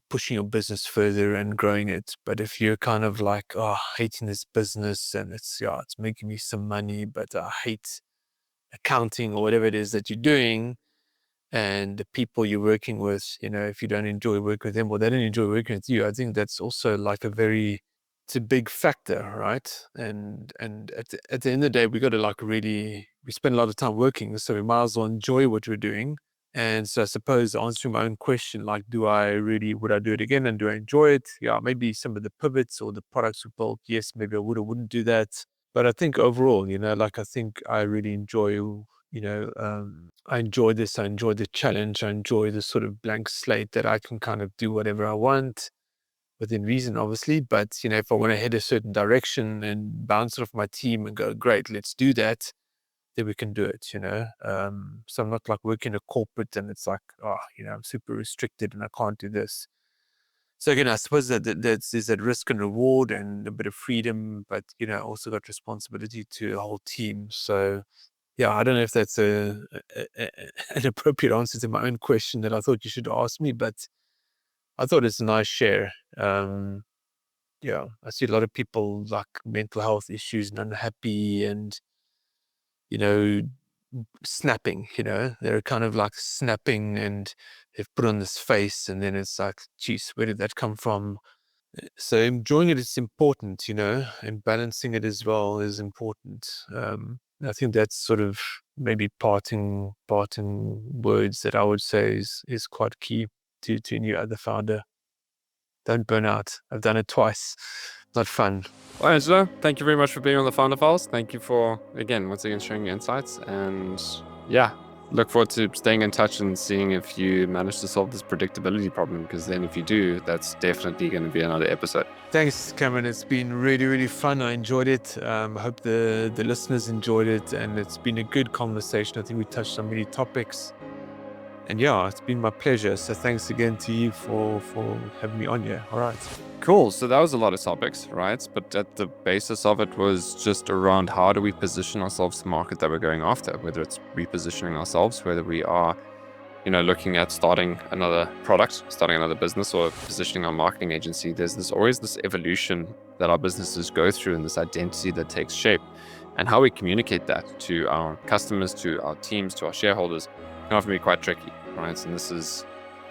pushing your business further and growing it. But if you're kind of like, oh, hating this business and it's making me some money, but I hate accounting or whatever it is that you're doing, and the people you're working with, if you don't enjoy working with them or they don't enjoy working with you, I think that's also like it's a big factor, right? And at the end of the day, we got to we spend a lot of time working, so we might as well enjoy what we're doing. And so I suppose answering my own question, like, would I do it again, and do I enjoy it? Yeah, maybe some of the pivots or the products we built, yes, maybe I would or wouldn't do that. But I think overall, I think I really enjoy, I enjoy this. I enjoy the challenge. I enjoy the sort of blank slate that I can kind of do whatever I want within reason, obviously. But, if I want to head a certain direction and bounce it off my team and go, great, let's do that, then we can do it, So I'm not like working a corporate and it's like, oh, I'm super restricted and I can't do this. So again, I suppose there's that risk and reward and a bit of freedom, but, also got responsibility to the whole team. So, yeah, I don't know if that's an appropriate answer to my own question that I thought you should ask me, but I thought it's a nice share. Yeah, I see a lot of people like mental health issues and unhappy and, you know, snapping, they're kind of like snapping and they've put on this face and then it's like, geez, where did that come from? So enjoying it is important, and balancing it as well is important. I think that's sort of maybe parting words that I would say is quite key to any other founder. Don't burn out. I've done it twice. Not fun. Well, Angelo, thank you very much for being on the Founder Files. Thank you for, once again, sharing your insights. And yeah, look forward to staying in touch and seeing if you manage to solve this predictability problem, because then if you do, that's definitely going to be another episode. Thanks, Cameron. It's been really, really fun. I enjoyed it. I hope the listeners enjoyed it, and it's been a good conversation. I think we touched on many topics. And yeah, it's been my pleasure. So thanks again to you for having me on here. All right. Cool. So that was a lot of topics, right? But at the basis of it was just around how do we position ourselves to the market that we're going after, whether it's repositioning ourselves, whether we are, looking at starting another product, starting another business, or positioning our marketing agency. There's always this evolution that our businesses go through and this identity that takes shape, and how we communicate that to our customers, to our teams, to our shareholders can often be quite tricky, right? And this is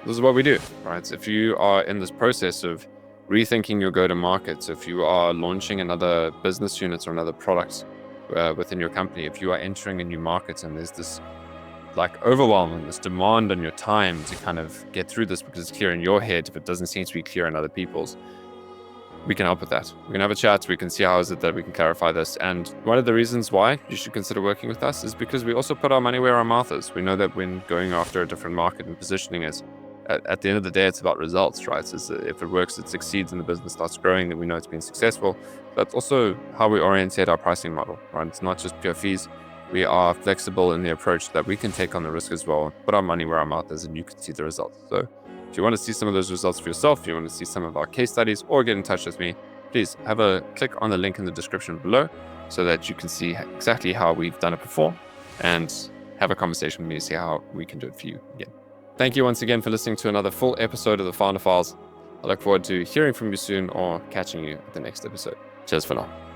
what we do, right? If you are in this process of rethinking your go-to-market, so if you are launching another business unit or another product within your company, if you are entering a new market and there's this like overwhelm and this demand on your time to kind of get through this because it's clear in your head, if it doesn't seem to be clear in other people's, we can help with that. We can have a chat. We can see how is it that we can clarify this. And one of the reasons why you should consider working with us is because we also put our money where our mouth is. We know that when going after a different market and positioning is, at the end of the day, it's about results, right? So if it works, it succeeds and the business starts growing, then we know it's been successful. But also how we orientate our pricing model, right? It's not just pure fees. We are flexible in the approach that we can take on the risk as well, put our money where our mouth is, and you can see the results. So if you want to see some of those results for yourself, if you want to see some of our case studies or get in touch with me, please have a click on the link in the description below so that you can see exactly how we've done it before and have a conversation with me to see how we can do it for you again. Thank you once again for listening to another full episode of the Founder Files. I look forward to hearing from you soon or catching you at the next episode. Cheers for now.